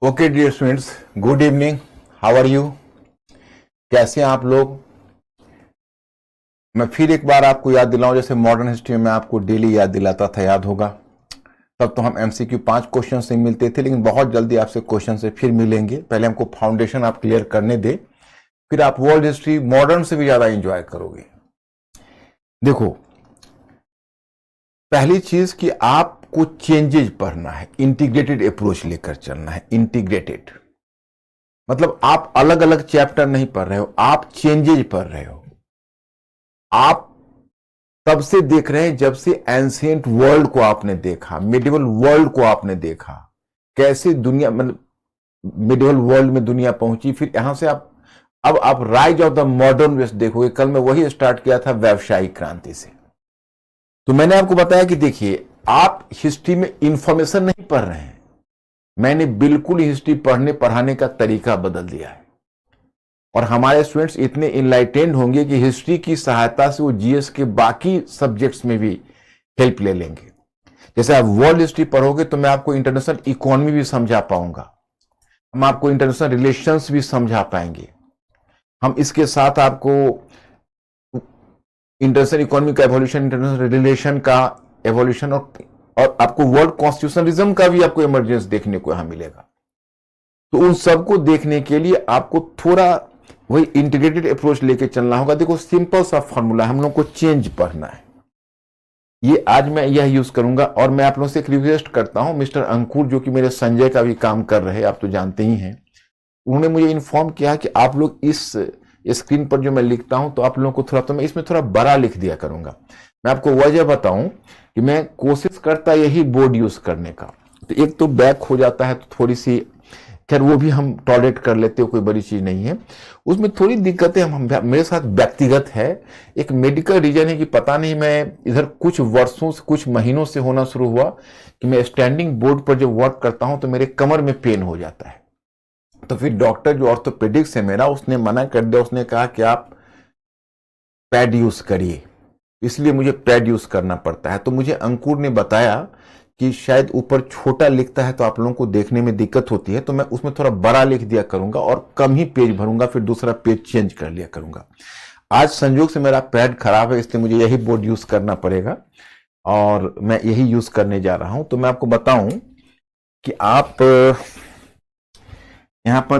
Okay dear students, good evening. How are you? कैसे हैं आप लोग? मैं फिर एक बार आपको याद दिलाऊं, जैसे मॉडर्न हिस्ट्री में आपको डेली याद दिलाता था, याद होगा। तब तो हम एमसीक्यू 5 क्वेश्चन से मिलते थे, लेकिन बहुत जल्दी आपसे क्वेश्चन से फिर मिलेंगे। पहले हमको फाउंडेशन आप क्लियर करने दे, फिर आप वर्ल्ड हिस्ट्री मॉडर्न से भी ज्यादा इंजॉय करोगे। देखो, पहली चीज कि आपको चेंजेज पढ़ना है, इंटीग्रेटेड अप्रोच लेकर चलना है। इंटीग्रेटेड मतलब आप अलग अलग चैप्टर नहीं पढ़ रहे हो, आप चेंजेज पढ़ रहे हो। आप तब से देख रहे हैं जब से एंशिएंट वर्ल्ड को आपने देखा, मिडिवल वर्ल्ड को आपने देखा, कैसे दुनिया मतलब मिडिवल वर्ल्ड में दुनिया पहुंची। फिर यहां से अब आप rise of the modern West देखोगे। कल मैं वही स्टार्ट किया था व्यावसायिक क्रांति से। तो मैंने आपको बताया कि देखिए, आप हिस्ट्री में इंफॉर्मेशन नहीं पढ़ रहे हैं, मैंने बिल्कुल हिस्ट्री पढ़ने पढ़ाने का तरीका बदल दिया है। और हमारे स्टूडेंट्स इतने इनलाइटेंड होंगे कि हिस्ट्री की सहायता से वो जीएस के बाकी सब्जेक्ट्स में भी हेल्प ले लेंगे। जैसे आप वर्ल्ड हिस्ट्री पढ़ोगे तो मैं आपको इंटरनेशनल इकोनॉमी भी समझा पाऊंगा, हम आपको इंटरनेशनल रिलेशंस भी समझा पाएंगे। हम इसके साथ आपको इंटरनेशनल इकोनॉमी का एवोल्यूशन, इंटरनेशनल रिलेशन का एवोल्यूशन और आपको वर्ल्ड कॉन्स्टिट्यूशनलिज्म का भी आपको इमरजेंस देखने को यहां मिलेगा। तो उन सबको देखने के लिए आपको थोड़ा वही इंटीग्रेटेड अप्रोच लेके चलना होगा। देखो, सिंपल सा फॉर्मूला, हम लोग को चेंज पढ़ना है। ये आज मैं यह यूज करूंगा। और मैं आप लोगों से एक रिक्वेस्ट करता हूं, मिस्टर अंकुर जो कि मेरे संजय का भी काम कर रहे हैं, आप तो जानते ही हैं, उन्होंने मुझे इन्फॉर्म किया कि आप लोग इस स्क्रीन पर जो मैं लिखता हूं तो आप लोगों को थोड़ा, तो मैं इसमें थोड़ा बड़ा लिख दिया करूंगा। मैं आपको वजह बताऊं कि मैं कोशिश करता यही बोर्ड यूज करने का। तो एक तो बैक हो जाता है, तो थोड़ी सी, खैर वो भी हम टॉलरेट कर लेते हो, कोई बड़ी चीज नहीं है। उसमें थोड़ी दिक्कतें हम मेरे साथ व्यक्तिगत है। एक मेडिकल रीजन है कि पता नहीं, मैं इधर कुछ वर्षों से, कुछ महीनों से होना शुरू हुआ कि मैं स्टैंडिंग बोर्ड पर जब वर्क करता हूं तो मेरे कमर में पेन हो जाता है। तो फिर डॉक्टर जो ऑर्थोपेडिक्स है मेरा, उसने मना कर दिया। उसने कहा कि आप पैड यूज करिए, इसलिए मुझे पैड यूज करना पड़ता है। तो मुझे अंकुर ने बताया कि शायद ऊपर छोटा लिखता है तो आप लोगों को देखने में दिक्कत होती है, तो मैं उसमें थोड़ा बड़ा लिख दिया करूंगा और कम ही पेज भरूंगा, फिर दूसरा पेज चेंज कर लिया करूंगा। आज संयोग से मेरा पैड खराब है, इसलिए मुझे यही बोर्ड यूज करना पड़ेगा और मैं यही यूज करने जा रहा हूं। तो मैं आपको बताऊं कि आप यहां पर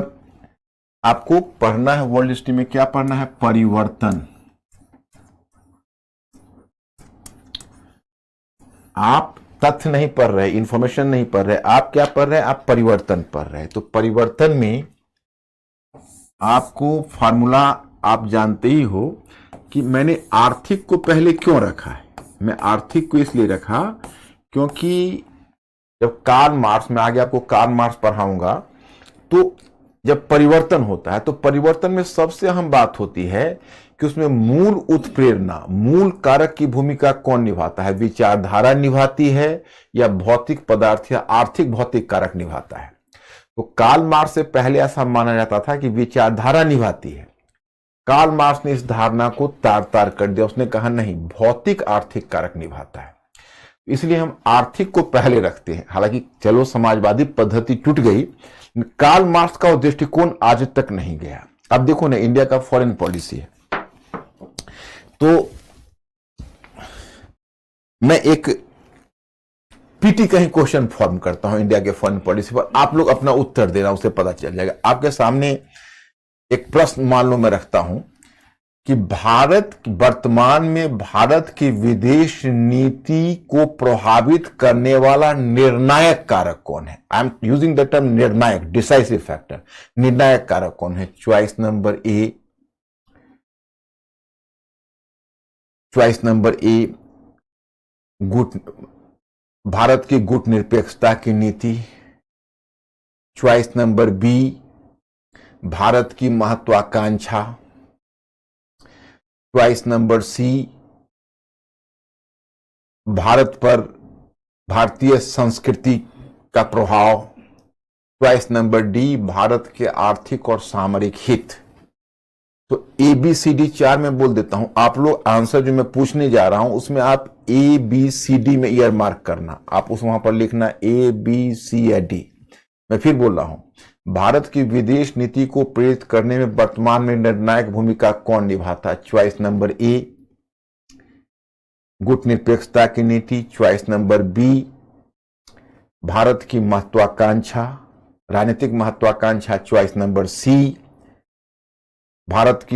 आपको पढ़ना है वर्ल्ड हिस्ट्री में, क्या पढ़ना है? परिवर्तन। आप तथ्य नहीं पढ़ रहे, इंफॉर्मेशन नहीं पढ़ रहे, आप क्या पढ़ रहे हैं? आप परिवर्तन पढ़ रहे हैं। तो परिवर्तन में आपको फॉर्मूला आप जानते ही हो कि मैंने आर्थिक को पहले क्यों रखा है। मैं आर्थिक को इसलिए रखा क्योंकि जब कार्ल मार्क्स, मैं आगे आपको कार्ल मार्क्स पढ़ाऊंगा, तो जब परिवर्तन होता है तो परिवर्तन में सबसे अहम बात होती है कि उसमें मूल उत्प्रेरणा, मूल कारक की भूमिका कौन निभाता है? विचारधारा निभाती है या भौतिक पदार्थ या आर्थिक भौतिक कारक निभाता है? तो कार्ल मार्क्स से पहले ऐसा माना जाता था कि विचारधारा निभाती है। कार्ल मार्क्स ने इस धारणा को तार तार कर दिया, उसने कहा नहीं, भौतिक आर्थिक कारक निभाता है। इसलिए हम आर्थिक को पहले रखते हैं। हालांकि चलो समाजवादी पद्धति टूट गई, कार्ल मार्क्स का दृष्टिकोण आज तक नहीं गया। अब देखो ना, इंडिया का फॉरेन पॉलिसी है, तो मैं एक पीटी का ही क्वेश्चन फॉर्म करता हूं इंडिया के फॉरेन पॉलिसी पर, आप लोग अपना उत्तर देना, उसे पता चल जाएगा। आपके सामने एक प्रश्न मान लो मैं रखता हूं कि भारत वर्तमान में, भारत की विदेश नीति को प्रभावित करने वाला निर्णायक कारक कौन है? I am using the term निर्णायक, डिसाइसिव फैक्टर। निर्णायक कारक कौन है? Choice number A, choice number A गुट, भारत की गुट निरपेक्षता की नीति। चॉइस नंबर बी, भारत की महत्वाकांक्षा। चॉइस नंबर सी, भारत पर भारतीय संस्कृति का प्रभाव। चॉइस नंबर डी, भारत के आर्थिक और सामरिक हित। तो ए बी सी डी 4 में बोल देता हूं, आप लोग आंसर जो मैं पूछने जा रहा हूं उसमें आप ए बी सी डी में ईयर मार्क करना, आप उस वहां पर लिखना ए बी सी या डी। मैं फिर बोल रहा हूं, भारत की विदेश नीति को प्रेरित करने में वर्तमान में निर्णायक भूमिका कौन निभाता है? चॉइस नंबर ए, गुटनिरपेक्षता की नीति। चॉइस नंबर बी, भारत की महत्वाकांक्षा, राजनीतिक महत्वाकांक्षा। चॉइस नंबर सी, भारत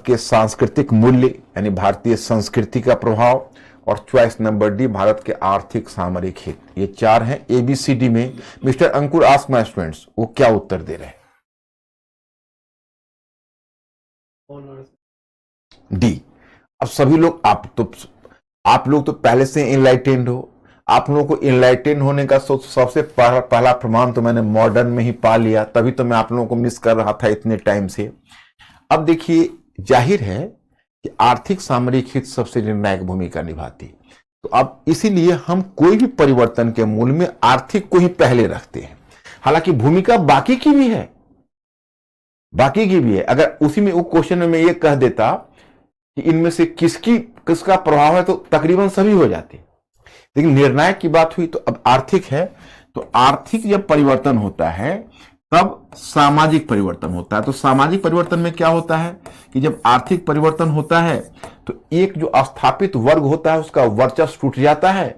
के सांस्कृतिक मूल्य यानी भारतीय संस्कृति का प्रभाव। और चॉइस नंबर डी, भारत के आर्थिक सामरिक हित। ये चार हैं ABCD में। Mister Ankur ask my students, वो क्या उत्तर दे रहे हैं? डी। अब सभी लोग, आप लोग तो पहले से इनलाइटेंड हो। आप लोगों को इनलाइटेंड होने का सबसे पहला प्रमाण तो मैंने मॉडर्न में ही पा लिया, तभी तो मैं आप लोगों को मिस कर रहा था इतने टाइम से। अब देखिए, जाहिर है कि आर्थिक सामरिक हित सबसे निर्णायक भूमिका निभाती। तो अब इसीलिए हम कोई भी परिवर्तन के मूल में आर्थिक को ही पहले रखते हैं। हालांकि भूमिका बाकी की भी है, अगर उसी में वो क्वेश्चन में मैं ये कह देता कि इनमें से किसका प्रभाव है, तो तकरीबन सभी हो जाते। लेकिन निर्णायक की बात हुई तो अब आर्थिक है। तो आर्थिक जब परिवर्तन होता है तब सामाजिक परिवर्तन होता है। तो सामाजिक परिवर्तन में क्या होता है कि जब आर्थिक परिवर्तन होता है तो एक जो स्थापित वर्ग होता है उसका वर्चस्व टूट जाता है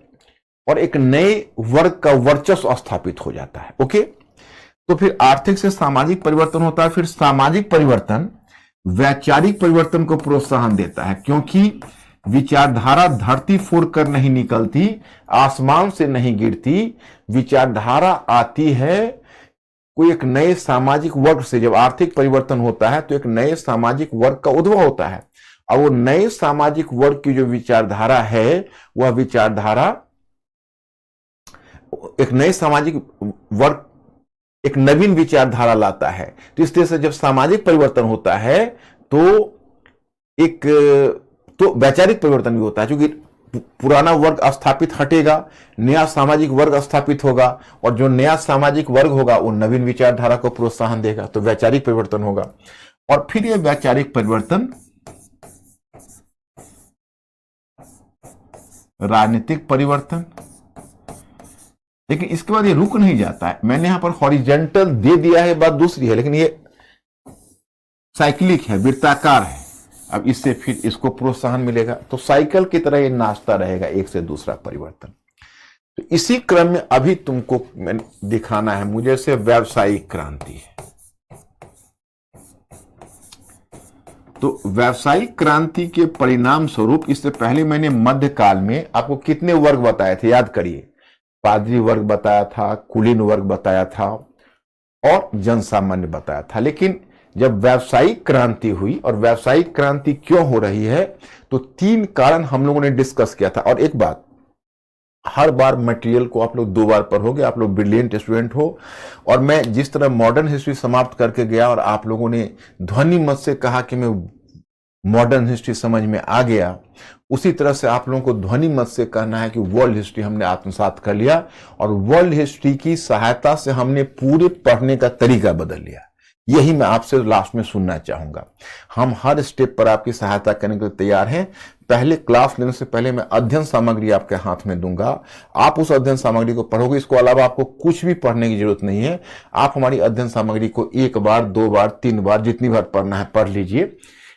और एक नए वर्ग का वर्चस्व स्थापित हो जाता है। ओके, तो फिर आर्थिक से सामाजिक परिवर्तन होता है। फिर सामाजिक परिवर्तन वैचारिक परिवर्तन को प्रोत्साहन देता है, क्योंकि विचारधारा धरती फोड़ कर नहीं निकलती, आसमान से नहीं गिरती। विचारधारा आती है कोई एक नए सामाजिक वर्ग से। जब आर्थिक परिवर्तन होता है तो एक नए सामाजिक वर्ग का उद्भव होता है, और वो नए सामाजिक वर्ग की जो विचारधारा है, वह विचारधारा एक नए सामाजिक वर्ग एक नवीन विचारधारा लाता है। तो इस तरह से जब सामाजिक परिवर्तन होता है तो वैचारिक परिवर्तन भी होता है, क्योंकि पुराना वर्ग स्थापित हटेगा, नया सामाजिक वर्ग स्थापित होगा, और जो नया सामाजिक वर्ग होगा वो नवीन विचारधारा को प्रोत्साहन देगा, तो वैचारिक परिवर्तन होगा। और फिर यह वैचारिक परिवर्तन राजनीतिक परिवर्तन। लेकिन इसके बाद ये रुक नहीं जाता है। मैंने यहां पर हॉरिजेंटल दे दिया है, बात दूसरी है, लेकिन ये साइक्लिक है, वृत्ताकार है। अब इससे फिर इसको प्रोत्साहन मिलेगा, तो साइकिल की तरह ये नाचता रहेगा एक से दूसरा परिवर्तन। तो इसी क्रम में अभी तुमको दिखाना है मुझे से व्यावसायिक क्रांति है। तो व्यावसायिक क्रांति के परिणाम स्वरूप, इससे पहले मैंने मध्यकाल में आपको कितने वर्ग बताए थे, याद करिए। पादरी वर्ग बताया था, कुलीन वर्ग बताया था और जनसामान्य बताया था। लेकिन जब व्यावसायिक क्रांति हुई, और व्यावसायिक क्रांति क्यों हो रही है, तो 3 कारण हम लोगों ने डिस्कस किया था। और एक बात, हर बार मटेरियल को आप लोग 2 बार पढ़ोगे, आप लोग ब्रिलियंट स्टूडेंट हो। और मैं जिस तरह मॉडर्न हिस्ट्री समाप्त करके गया और आप लोगों ने ध्वनि मत से कहा कि मैं मॉडर्न हिस्ट्री समझ में आ गया, उसी तरह से आप लोगों को ध्वनि मत से कहना है कि वर्ल्ड हिस्ट्री हमने आत्मसात कर लिया, और वर्ल्ड हिस्ट्री की सहायता से हमने पूरे पढ़ने का तरीका बदल लिया। यही मैं आपसे लास्ट में सुनना चाहूंगा। हम हर स्टेप पर आपकी सहायता करने के लिए तैयार हैं। पहले क्लास लेने से पहले मैं अध्ययन सामग्री आपके हाथ में दूंगा, आप उस अध्ययन सामग्री को पढ़ोगे। इसको अलावा आपको कुछ भी पढ़ने की जरूरत नहीं है। आप हमारी अध्ययन सामग्री को 1 बार, 2 बार, 3 बार, जितनी बार पढ़ना है पढ़ लीजिए।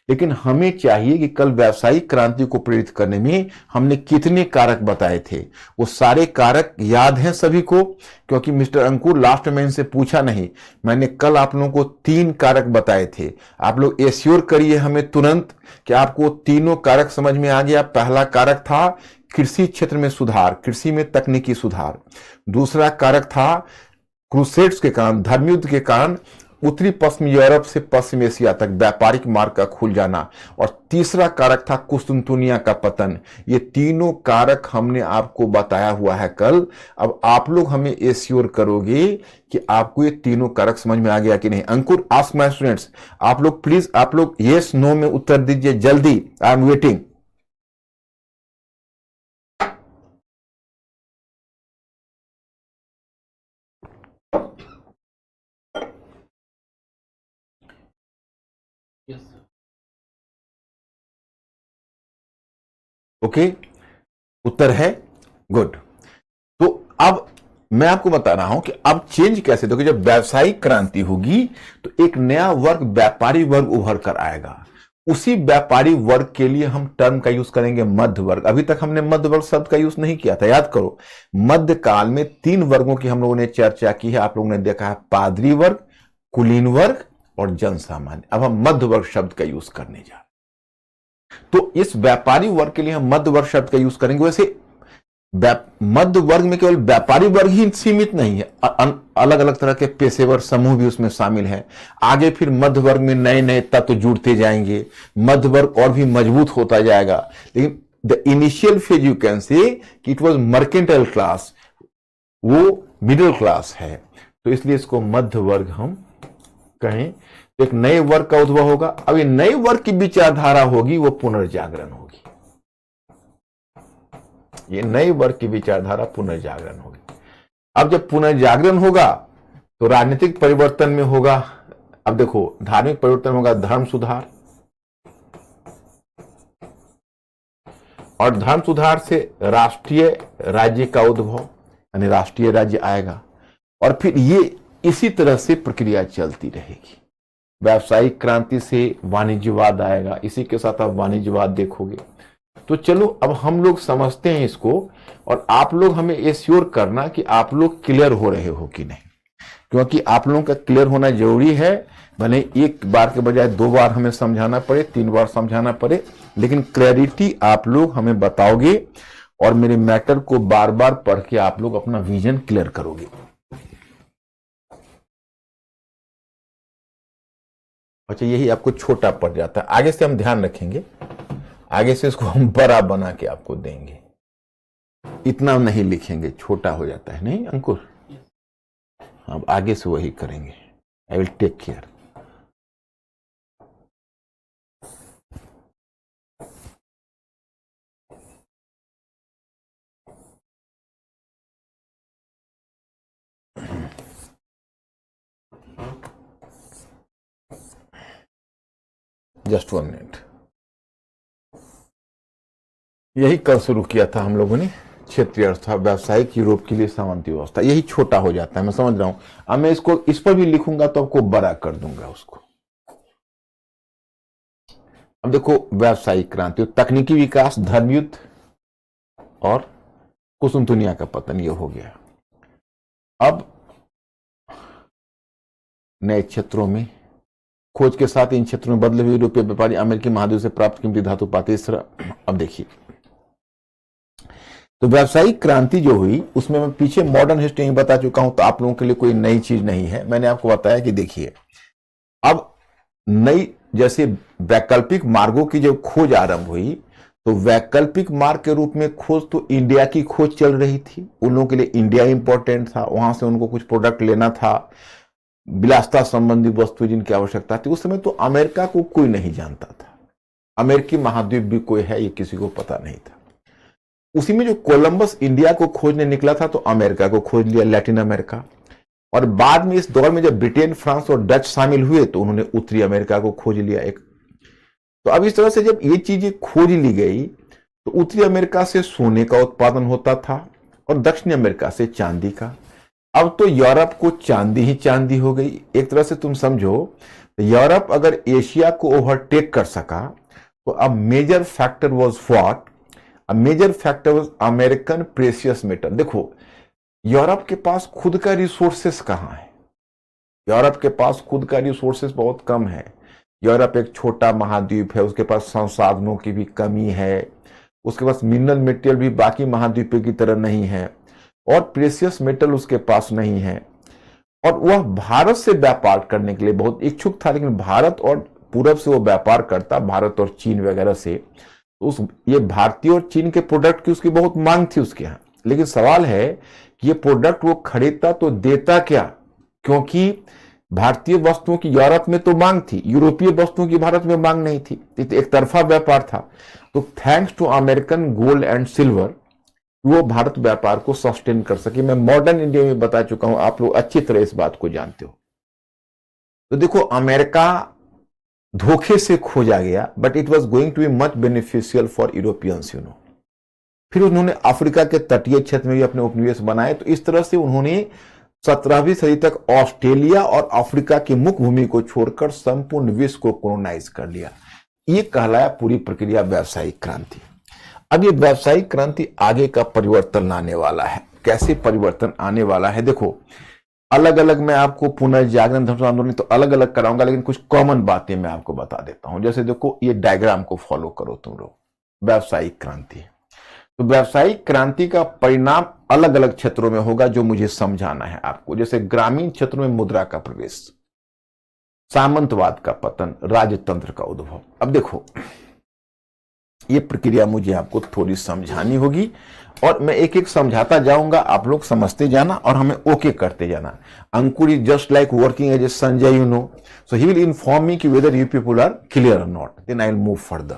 लेकिन हमें चाहिए कि कल व्यावसायिक क्रांति को प्रेरित करने में हमने कितने कारक बताए थे, वो सारे कारक याद हैं सभी को। क्योंकि मिस्टर अंकुर लास्ट में इनसे पूछा नहीं, मैंने कल आप लोगों को 3 कारक बताए थे। आप लोग एश्योर करिए हमें तुरंत कि आपको तीनों कारक समझ में आ गया। पहला कारक था कृषि क्षेत्र में सुधार, कृषि में तकनीकी सुधार। दूसरा कारक था क्रूसेड्स के कारण, धर्मयुद्ध के कारण उत्तरी पश्चिम यूरोप से पश्चिम एशिया तक व्यापारिक मार्ग का खुल जाना। और तीसरा कारक था कुस्तुनतुनिया का पतन। ये तीनों कारक हमने आपको बताया हुआ है कल। अब आप लोग हमें एश्योर करोगे कि आपको ये तीनों कारक समझ में आ गया कि नहीं। अंकुर आस्क माय स्टूडेंट्स, आप लोग प्लीज, आप लोग यस नो में उत्तर दीजिए जल्दी। I am waiting. ओके, उत्तर है गुड। तो अब मैं आपको बता रहा हूं कि अब चेंज कैसे, देखो जब व्यावसायिक क्रांति होगी तो एक नया वर्ग, व्यापारी वर्ग उभर कर आएगा। उसी व्यापारी वर्ग के लिए हम टर्म का यूज करेंगे मध्य वर्ग। अभी तक हमने मध्य वर्ग शब्द का यूज नहीं किया था, याद करो। मध्य काल में 3 वर्गों की हम लोगों ने चर्चा की है, आप लोगों ने देखा है, पादरी वर्ग, कुलीन वर्ग और जन सामान्य। अब हम मध्य वर्ग शब्द का यूज करने जा रहे हैं। तो इस व्यापारी वर्ग के लिए हम मध्य वर्ग शब्द का यूज करेंगे। वैसे मध्य वर्ग में केवल व्यापारी वर्ग ही सीमित नहीं है, अलग अलग तरह के पेशेवर समूह भी उसमें शामिल हैं। आगे फिर मध्य वर्ग में नए नए तत्व जुड़ते जाएंगे, मध्य वर्ग और भी मजबूत होता जाएगा। लेकिन the initial phase you can say कि इट वाज मर्केंटाइल क्लास, वो मिडिल क्लास है, तो इसलिए इसको मध्य वर्ग हम कहें। एक नए वर्ग का उद्भव होगा। अब ये नए वर्ग की विचारधारा होगी, वो पुनर्जागरण होगी। ये नए वर्ग की विचारधारा पुनर्जागरण होगी। अब जब पुनर्जागरण होगा तो राजनीतिक परिवर्तन में होगा, अब देखो धार्मिक परिवर्तन होगा, धर्म सुधार, और धर्म सुधार से राष्ट्रीय राज्य का उद्भव, यानी राष्ट्रीय राज्य आएगा। और फिर ये इसी तरह से प्रक्रिया चलती रहेगी। व्यावसायिक क्रांति से वाणिज्यवाद आएगा, इसी के साथ आप वाणिज्यवाद देखोगे। तो चलो अब हम लोग समझते हैं इसको, और आप लोग हमें एश्योर करना कि आप लोग क्लियर हो रहे हो कि नहीं, क्योंकि आप लोगों का क्लियर होना जरूरी है। भले एक बार के बजाय 2 बार हमें समझाना पड़े, 3 बार समझाना पड़े, लेकिन क्लैरिटी आप लोग हमें बताओगे और मेरे मैटर को बार बार पढ़ के आप लोग अपना विजन क्लियर करोगे। अच्छा, यही आपको छोटा पड़ जाता है, आगे से हम ध्यान रखेंगे, आगे से इसको हम बड़ा बना के आपको देंगे। इतना नहीं लिखेंगे, छोटा हो जाता है, नहीं अंकुर? अब आगे से वही करेंगे। I will take care. Just 1 minute. यही कल शुरू किया था हम लोगों ने, क्षेत्रीय अवस्था, व्यावसायिक यूरोप के लिए सामंती व्यवस्था। यही छोटा हो जाता है, मैं समझ रहा हूं। अब मैं इसको इस पर भी लिखूंगा तो आपको बड़ा कर दूंगा उसको। अब देखो, व्यावसायिक क्रांति, तकनीकी विकास, धर्मयुद्ध और कुसुंतुनिया का पतन, ये हो गया। अब नए क्षेत्रों में खोज के साथ इन क्षेत्रों में बदले हुए यूरोपीय व्यापारी अमेरिकी महाद्वीप से प्राप्त कीमती धातु पाते। इस तरह अब देखिए, तो व्यावसायिक क्रांति जो हुई उसमें मैं पीछे मॉडर्न हिस्ट्री बता चुका हूं, तो आप लोगों के लिए कोई नई चीज नहीं है। मैंने आपको बताया कि देखिए, अब नई जैसे वैकल्पिक मार्गों की जब खोज आरंभ हुई, तो वैकल्पिक मार्ग के रूप में खोज तो इंडिया की खोज चल रही थी। उन लोगों के लिए इंडिया इंपॉर्टेंट था, वहां से उनको कुछ प्रोडक्ट लेना था, विलासता संबंधी वस्तु जिनकी आवश्यकता थी। उस समय तो अमेरिका को कोई नहीं जानता था, अमेरिकी महाद्वीप भी कोई है ये किसी को पता नहीं था। उसी में जो कोलंबस इंडिया को खोजने निकला था तो अमेरिका को खोज लिया, लैटिन अमेरिका। और बाद में इस दौर में जब ब्रिटेन, फ्रांस और डच शामिल हुए तो उन्होंने उत्तरी अमेरिका को खोज लिया एक। तो अब इस तरह से जब ये चीजें खोज ली गई तो उत्तरी अमेरिका से सोने का उत्पादन होता था और दक्षिणी अमेरिका से चांदी का। अब तो यूरोप को चांदी ही चांदी हो गई। एक तरह से तुम समझो, यूरोप अगर एशिया को ओवरटेक कर सका तो अब major factor was what? A major factor was American precious metal. देखो, यूरोप के पास खुद का रिसोर्सेस कहां है? यूरोप के पास खुद का रिसोर्सेस बहुत कम है। यूरोप एक छोटा महाद्वीप है, उसके पास संसाधनों की भी कमी है, उसके पास मिनरल मटेरियल भी बाकी महाद्वीपों की तरह नहीं है, और प्रेशियस मेटल उसके पास नहीं है। और वह भारत से व्यापार करने के लिए बहुत इच्छुक था, लेकिन भारत और पूरब से वो व्यापार करता, भारत और चीन वगैरह से। तो ये भारतीय और चीन के प्रोडक्ट की उसकी बहुत मांग थी उसके यहाँ। लेकिन सवाल है कि ये प्रोडक्ट वो खरीदता तो देता क्या? क्योंकि भारतीय वस्तुओं की यूरोप में तो मांग थी, यूरोपीय वस्तुओं की भारत में मांग नहीं थी। एक तरफा व्यापार था। तो thanks to American gold and silver वो भारत व्यापार को सस्टेन कर सके। मैं मॉडर्न इंडिया में बता चुका हूं, आप लोग अच्छी तरह इस बात को जानते हो। तो देखो, अमेरिका धोखे से खोजा गया, but it was going to be much beneficial for Europeans, you know. फिर उन्होंने अफ्रीका के तटीय क्षेत्र में भी अपने उपनिवेश बनाए। तो इस तरह से उन्होंने 17वीं सदी तक ऑस्ट्रेलिया और अफ्रीका की मुख्य भूमि को छोड़कर संपूर्ण विश्व को कॉलोनाइज कर लिया। ये कहलाया पूरी प्रक्रिया व्यावसायिक क्रांति। अब ये व्यावसायिक क्रांति आगे का परिवर्तन लाने वाला है। कैसे परिवर्तन आने वाला है, देखो अलग अलग मैं आपको पुनर्जागरण धर्म आंदोलन तो अलग अलग कराऊंगा, लेकिन कुछ कॉमन बातें मैं आपको बता देता हूं। जैसे देखो ये डायग्राम को फॉलो करो तुम लोग, व्यावसायिक क्रांति। तो व्यावसायिक क्रांति का परिणाम अलग अलग क्षेत्रों में होगा जो मुझे समझाना है आपको। जैसे ग्रामीण क्षेत्रों में मुद्रा का प्रवेश, सामंतवाद का पतन, राजतंत्र का उद्भव। अब देखो ये प्रक्रिया मुझे आपको थोड़ी समझानी होगी और मैं एक एक समझाता जाऊंगा, आप लोग समझते जाना और हमें ओके करते जाना। Ankur is just like working as a Sanjay, you know, so he will inform me कि whether you people are clear और not, then I will move further.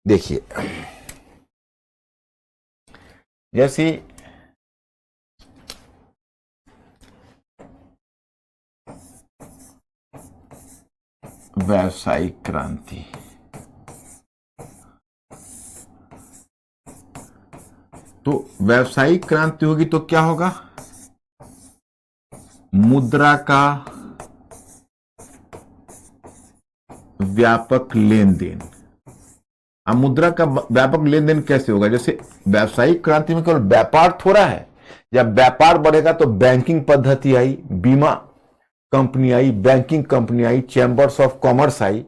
देखिए जैसे व्यावसायिक क्रांति, तो व्यावसायिक क्रांति होगी तो क्या होगा, मुद्रा का व्यापक लेन देन। अब मुद्रा का व्यापक लेन देन कैसे होगा, जैसे व्यावसायिक क्रांति में केवल व्यापार थोड़ा है, जब व्यापार बढ़ेगा तो बैंकिंग पद्धति आई, बीमा company I, banking company I, chambers of commerce I,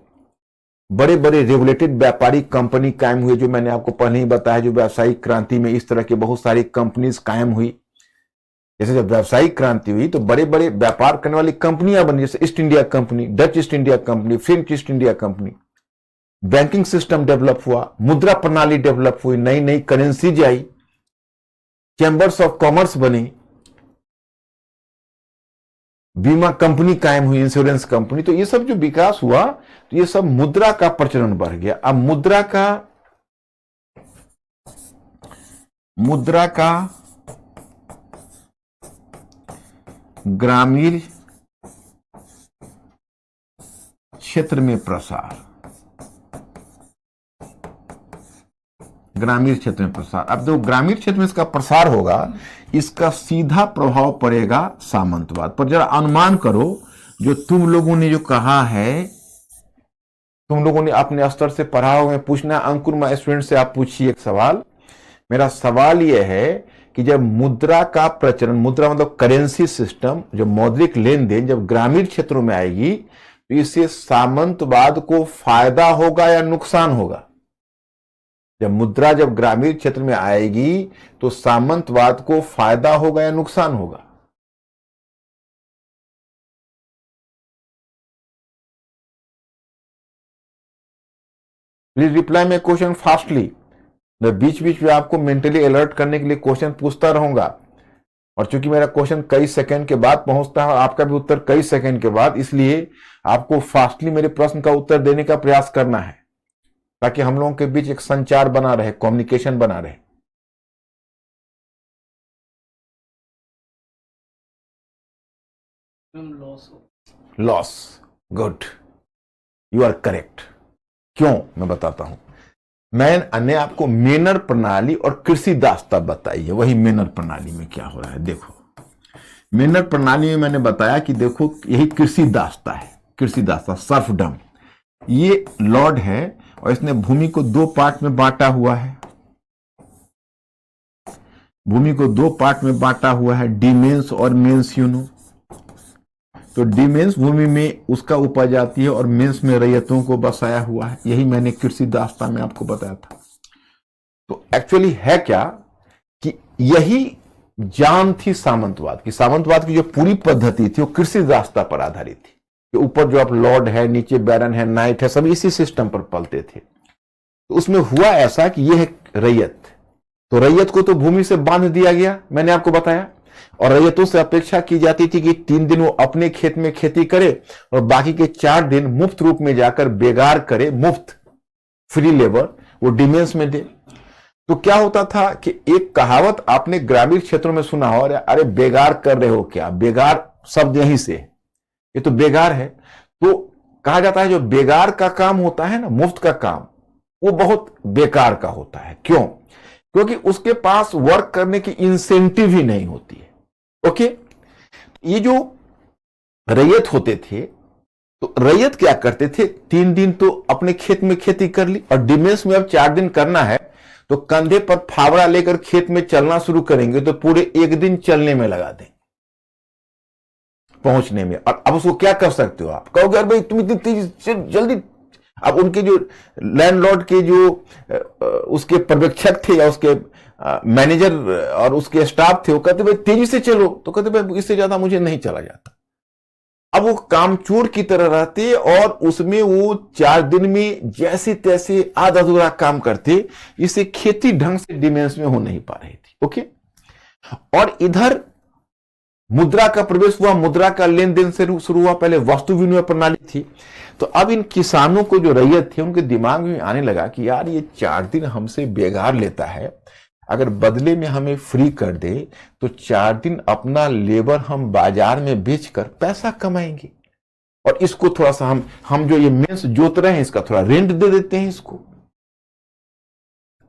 बड़े बड़े रेगुलेटेड व्यापारिक कंपनी कायम हुए, जो मैंने आपको पहले ही बताया। जो व्यावसायिक क्रांति में इस तरह की बहुत सारी कंपनीज कायम हुई। जैसे जब व्यावसायिक क्रांति हुई तो बड़े बड़े व्यापार करने वाली कंपनियां बनी, जैसे east India company, Dutch east India company, French east India company. Banking system develop हुआ, मुद्रा प्रणाली डेवलप हुई, नई नई currencies I, chambers of commerce बनी, बीमा कंपनी कायम हुई, इंश्योरेंस कंपनी। तो ये सब जो विकास हुआ तो ये सब मुद्रा का प्रचलन बढ़ गया। अब मुद्रा का ग्रामीण क्षेत्र में प्रसार, ग्रामीण क्षेत्र में प्रसार। अब जो ग्रामीण क्षेत्र में इसका प्रसार होगा, इसका सीधा प्रभाव पड़ेगा सामंतवाद पर। जरा अनुमान करो, जो तुम लोगों ने जो कहा है, तुम लोगों ने अपने स्तर से पढ़ा हो, मैं पूछना अंकुर माय स्टूडेंट से आप पूछिए एक सवाल। मेरा सवाल यह है कि जब मुद्रा का प्रचलन, मुद्रा मतलब करेंसी सिस्टम, जो मौद्रिक लेन देन जब ग्रामीण क्षेत्रों में आएगी तो इससे सामंतवाद को फायदा होगा या नुकसान होगा? जब ग्रामीण क्षेत्र में आएगी तो सामंतवाद को फायदा होगा या नुकसान होगा? Please reply my question fastly. मैं बीच बीच में आपको मेंटली अलर्ट करने के लिए क्वेश्चन पूछता रहूंगा, और चूंकि मेरा क्वेश्चन कई सेकंड के बाद पहुंचता है और आपका भी उत्तर कई सेकंड के बाद, इसलिए आपको फास्टली मेरे प्रश्न का उत्तर देने का प्रयास करना है, ताकि हम लोगों के बीच एक संचार बना रहे, कम्युनिकेशन बना रहे। Loss, good, you are correct. क्यों, मैं बताता हूं। मैंने आपको मेनर प्रणाली और कृषि दास्ता बताई है। वही मेनर प्रणाली में क्या हो रहा है, देखो मेनर प्रणाली में मैंने बताया कि देखो यही कृषि दास्ता है, कृषि दास्ता सर्फडम। ये लॉर्ड है और इसने भूमि को दो पार्ट में बांटा हुआ है, भूमि को दो पार्ट में बांटा हुआ है, डीमेंस और मेंस, यू नो। तो डीमेंस भूमि में उसका उपज आती है और मेंस में रैयतों को बसाया हुआ है। यही मैंने कृषि दास्ता में आपको बताया था। तो एक्चुअली है क्या कि यही जान थी सामंतवाद की। सामंतवाद की जो पूरी पद्धति थी वो कृषि दास्ता पर आधारित थी, कि ऊपर जो आप लॉर्ड है, नीचे बैरन है, नाइट है, सब इसी सिस्टम पर पलते थे। तो उसमें हुआ ऐसा कि यह है रैयत, तो रैयत को तो भूमि से बांध दिया गया, मैंने आपको बताया, और रैयतों से अपेक्षा की जाती थी कि 3 दिन वो अपने खेत में खेती करे और बाकी के 4 दिन मुफ्त रूप में जाकर बेगार करे, मुफ्त फ्री लेबर वो डिमेंस में दे। तो क्या होता था कि एक कहावत आपने ग्रामीण क्षेत्रों में सुना हो, अरे बेगार कर रहे हो क्या, बेगार शब्द यहीं से, ये तो बेगार है। तो कहा जाता है जो बेगार का काम होता है ना, मुफ्त का काम, वो बहुत बेकार का होता है। क्यों? क्योंकि उसके पास वर्क करने की इंसेंटिव ही नहीं होती है। ओके, ये जो रैयत होते थे, तो रैयत क्या करते थे, 3 दिन तो अपने खेत में खेती कर ली, और डिमेंस में अब 4 दिन करना है, तो कंधे पर फावड़ा लेकर खेत में चलना शुरू करेंगे, तो पूरे 1 दिन चलने में लगा देंगे, पहुंचने में। और अब उसको क्या कर सकते हो, आप कहोगे अरे भाई तुम इतनी तेजी जल्दी। अब उनके जो लैंडलॉर्ड के जो उसके पर्यवेक्षक थे या उसके मैनेजर और उसके स्टाफ थे, वो कहते भाई तेजी से चलो, तो कहते भाई इससे ज्यादा मुझे नहीं चला जाता। अब वो कामचोर की तरह रहते और उसमें वो 4 दिन में जैसे तैसे आधा अधूरा काम करते, इससे खेती ढंग से डिमेंस में हो नहीं पा रही थी। ओके, और इधर मुद्रा का प्रवेश हुआ, मुद्रा का लेन देन से शुरू हुआ। पहले वस्तु विनिमय प्रणाली थी, तो अब इन किसानों को जो रैयत थी उनके दिमाग में आने लगा कि यार ये 4 दिन हमसे बेगार लेता है, अगर बदले में हमें फ्री कर दे तो 4 दिन अपना लेबर हम बाजार में बेचकर पैसा कमाएंगे, और इसको थोड़ा सा हम जो ये मेंस जोत रहे हैं इसका थोड़ा रेंट दे देते हैं, इसको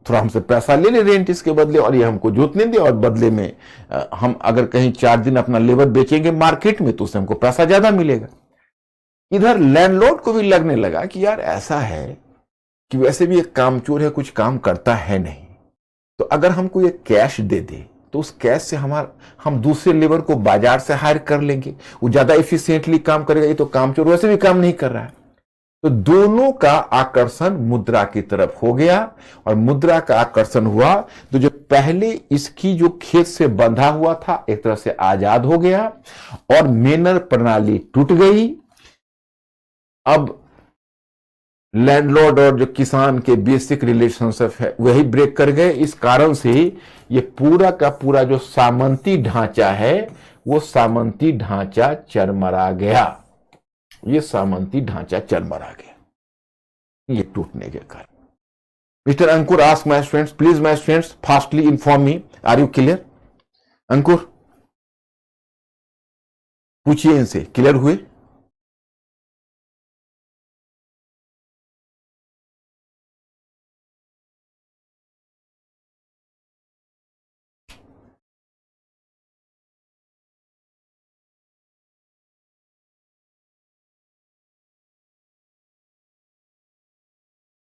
थोड़ा हमसे पैसा ले ले रेंट इसके बदले, और ये हमको जोतने दे, और बदले में हम अगर कहीं 4 दिन अपना लेबर बेचेंगे मार्केट में तो उससे हमको पैसा ज्यादा मिलेगा। इधर लैंडलॉर्ड को भी लगने लगा कि यार ऐसा है कि वैसे भी एक कामचोर है, कुछ काम करता है नहीं, तो अगर हमको ये कैश दे दे तो उस कैश से हम दूसरे लेबर को बाजार से हायर कर लेंगे, वो ज्यादा एफिशिएंटली काम करेगा, ये तो कामचोर वैसे भी काम नहीं कर रहा है। तो दोनों का आकर्षण मुद्रा की तरफ हो गया, और मुद्रा का आकर्षण हुआ तो जो पहले इसकी जो खेत से बंधा हुआ था एक तरह से आजाद हो गया, और मेनर प्रणाली टूट गई। अब लैंडलॉर्ड और जो किसान के बेसिक रिलेशनशिप है वही ब्रेक कर गए। इस कारण से ये पूरा का पूरा जो सामंती ढांचा है वो सामंती ढांचा चरमरा गया, ये सामंती ढांचा चरमरा गया ये टूटने के कारण। Mister Ankur ask my students, please my students fastly inform me, are you clear? Ankur पूछिए इनसे, क्लियर हुए?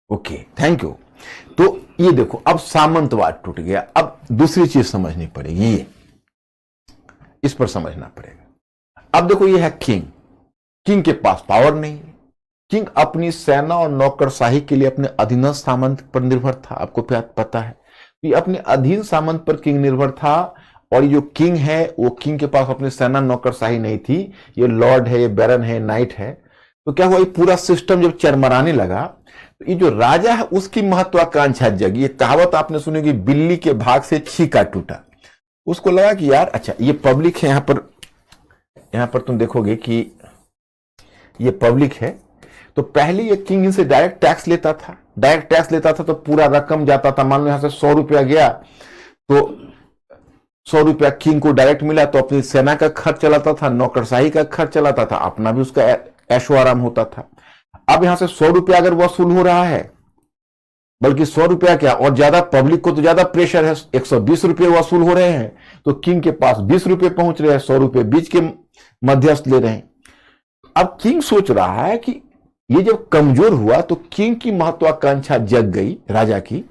Okay, thank you. तो ये देखो अब सामंतवाद टूट गया। अब दूसरी चीज समझनी पड़ेगी, ये इस पर समझना पड़ेगा। अब देखो ये है किंग, किंग के पास पावर नहीं है। किंग अपनी सेना और नौकरशाही के लिए अपने अधीनस्थ सामंत पर निर्भर था, आपको पता है। ये अपने अधीन सामंत पर किंग निर्भर था, और ये जो किंग है वो किंग के पास अपनी सेना नौकरशाही नहीं थी, ये लॉर्ड है, ये बैरन है, नाइट है। तो क्या हुआ, ये पूरा सिस्टम जब चरमराने लगा तो ये जो राजा है उसकी महत्वाकांक्षा जगी। ये कहावत आपने सुनी कि बिल्ली के भाग से छीका टूटा। उसको लगा कि यार अच्छा ये पब्लिक है, यहां पर तुम देखोगे कि ये पब्लिक है। तो पहले ये किंग इनसे डायरेक्ट टैक्स लेता था, डायरेक्ट टैक्स लेता था तो पूरा रकम जाता था। मान लो यहां से 100 रुपया गया तो 100 रुपया किंग को डायरेक्ट मिला, तो अपनी सेना का खर्च चलाता था, नौकरशाही का खर्च चलाता था, अपना भी उसका ऐशो आराम होता था। अब यहां से 100 रुपया अगर वसूल हो रहा है, बल्कि 100 रुपया क्या और ज्यादा, पब्लिक को तो ज्यादा प्रेशर है, 120 रुपये वसूल हो रहे हैं, तो किंग के पास 20 रुपये पहुंच रहे हैं, 100 रुपये बीच के मध्यस्थ ले रहे हैं। अब किंग सोच रहा है कि ये जब कमजोर हुआ तो किंग की महत्वाकांक्षा जग गई राजा की,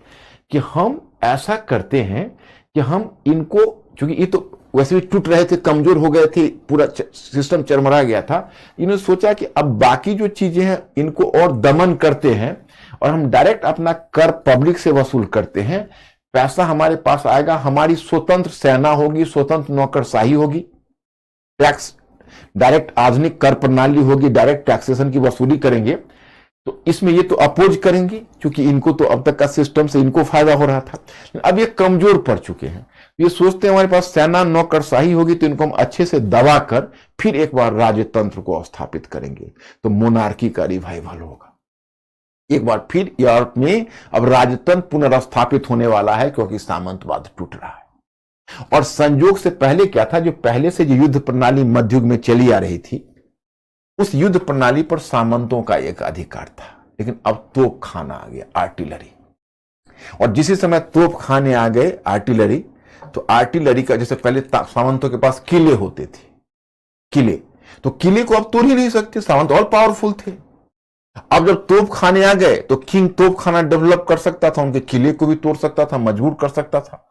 कि हम ऐसा करते हैं कि हम इनको, क्योंकि ये तो वैसे भी टूट रहे थे, कमजोर हो गए थे, पूरा सिस्टम चरमरा गया था। इन्होंने सोचा कि अब बाकी जो चीजें हैं इनको और दमन करते हैं, और हम डायरेक्ट अपना कर पब्लिक से वसूल करते हैं, पैसा हमारे पास आएगा, हमारी स्वतंत्र सेना होगी, स्वतंत्र नौकरशाही होगी, टैक्स डायरेक्ट आधुनिक कर प्रणाली होगी, डायरेक्ट टैक्सेशन की वसूली करेंगे। तो इसमें ये तो अपोज करेंगे, क्योंकि इनको तो अब तक का सिस्टम से इनको फायदा हो रहा था। अब ये कमजोर पड़ चुके हैं, ये सोचते हैं हमारे पास सेना नौकरशाही होगी तो इनको हम अच्छे से दबा कर फिर एक बार राजतंत्र को स्थापित करेंगे, तो मोनार्की का रिवाइवल होगा। एक बार फिर यूरोप में अब राजतंत्र पुनर्स्थापित होने वाला है, क्योंकि सामंतवाद टूट रहा है। और संयोग से पहले क्या था, जो पहले से जो युद्ध प्रणाली मध्ययुग में चली आ रही थी, उस युद्ध प्रणाली पर सामंतों का एक अधिकार था, लेकिन अब तोप खाना आ गया, आर्टिलरी। और जिस समय तोप खाने आ गए आर्टिलरी, तो आर्टिलरी का जैसे पहले सामंतों के पास किले होते थे, किले, तो किले को अब तोड़ ही नहीं सकते, सामंत और पावरफुल थे। अब जब तोप खाने आ गए तो किंग तोप खाना डेवलप कर सकता था, उनके किले को भी तोड़ सकता था, मजबूर कर सकता था।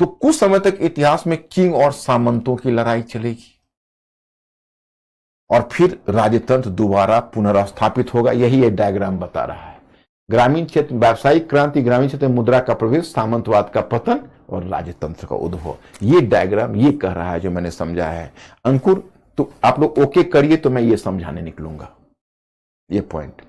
तो कुछ समय तक इतिहास में किंग और सामंतों की लड़ाई चलेगी और फिर राजतंत्र दोबारा पुनर्स्थापित होगा। यही ये डायग्राम बता रहा है। ग्रामीण क्षेत्र व्यावसायिक क्रांति, ग्रामीण क्षेत्र में मुद्रा का प्रवेश, सामंतवाद का पतन और राजतंत्र का उद्भव। ये डायग्राम ये कह रहा है जो मैंने समझा है। अंकुर, तो आप लोग ओके करिए तो मैं ये समझाने निकलूंगा ये पॉइंट।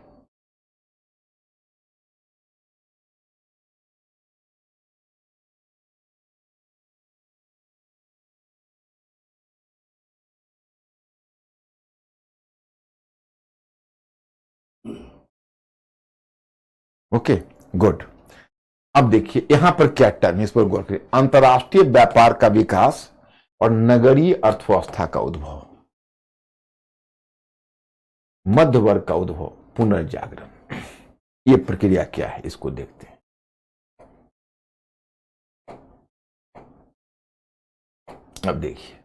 Okay, good. अब देखिए यहां पर क्या टर्म, इस पर गौर करिए। अंतरराष्ट्रीय व्यापार का विकास और नगरीय अर्थव्यवस्था का उद्भव, मध्य वर्ग का उद्भव, पुनर्जागरण। ये प्रक्रिया क्या है इसको देखते हैं। अब देखिए,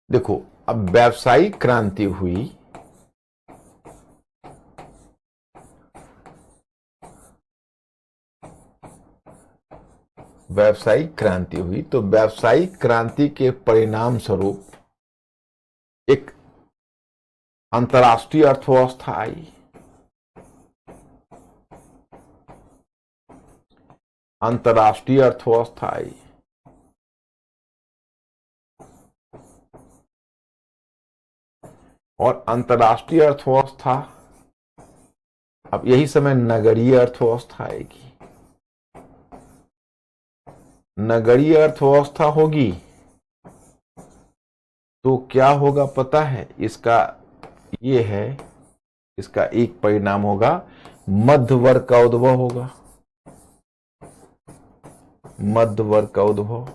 देखो अब व्यावसायिक क्रांति हुई, व्यावसायिक क्रांति हुई तो व्यावसायिक क्रांति के परिणाम स्वरूप एक अंतर्राष्ट्रीय अर्थव्यवस्था आई। अंतर्राष्ट्रीय अर्थव्यवस्था आई और अंतर्राष्ट्रीय अर्थव्यवस्था, अब यही समय नगरीय अर्थव्यवस्था आएगी। नगरीय अर्थव्यवस्था होगी तो क्या होगा पता है, इसका ये है, इसका एक परिणाम होगा मध्य वर्ग का उद्भव होगा। मध्य वर्ग का उद्भव,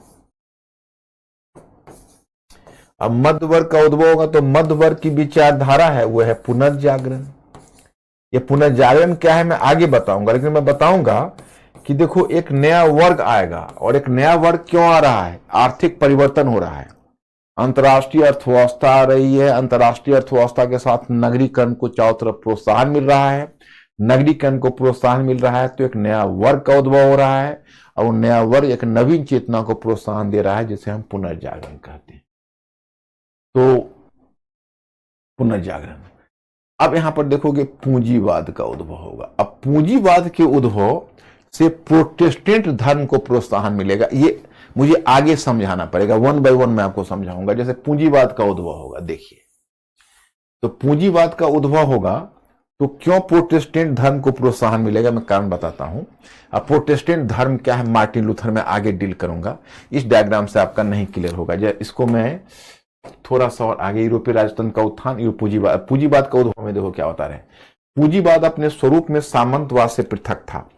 अब मध्य वर्ग का उद्भव होगा तो मध्य वर्ग की विचारधारा है वो है पुनर्जागरण। ये पुनर्जागरण क्या है मैं आगे बताऊंगा, लेकिन मैं बताऊंगा कि देखो एक नया वर्ग आएगा। और एक नया वर्ग क्यों आ रहा है, आर्थिक परिवर्तन हो रहा है, अंतर्राष्ट्रीय अर्थव्यवस्था आ रही है। अंतर्राष्ट्रीय अर्थव्यवस्था के साथ नगरीकरण को चारों तरफ प्रोत्साहन मिल रहा है। नगरीकरण को प्रोत्साहन मिल रहा है तो एक नया वर्ग का उद्भव हो रहा है और वो नया वर्ग एक नवीन चेतना को प्रोत्साहन दे रहा है जिसे हम पुनर्जागरण कहते हैं। तो पुनर्जागरण। अब यहां पर देखोगे पूंजीवाद का उद्भव होगा। अब पूंजीवाद के उद्भव से प्रोटेस्टेंट धर्म को प्रोत्साहन मिलेगा। ये मुझे आगे समझाना पड़ेगा, वन बाय वन मैं आपको समझाऊंगा। जैसे पूंजीवाद का उद्भव होगा, देखिए तो पूंजीवाद का उद्भव होगा तो क्यों प्रोटेस्टेंट धर्म को प्रोत्साहन मिलेगा, मैं कारण बताता हूं। अब प्रोटेस्टेंट धर्म क्या है, मार्टिन लूथर में आगे डील करूंगा, इस डायग्राम से आपका नहीं क्लियर होगा। इसको मैं थोड़ा सा और आगे, यूरोपीय राजतंत्र का उत्थान, पूंजीवाद। पूंजीवाद का उद्भव में देखो क्या होता है। पूंजीवाद अपने स्वरूप में सामंतवाद से पृथक था।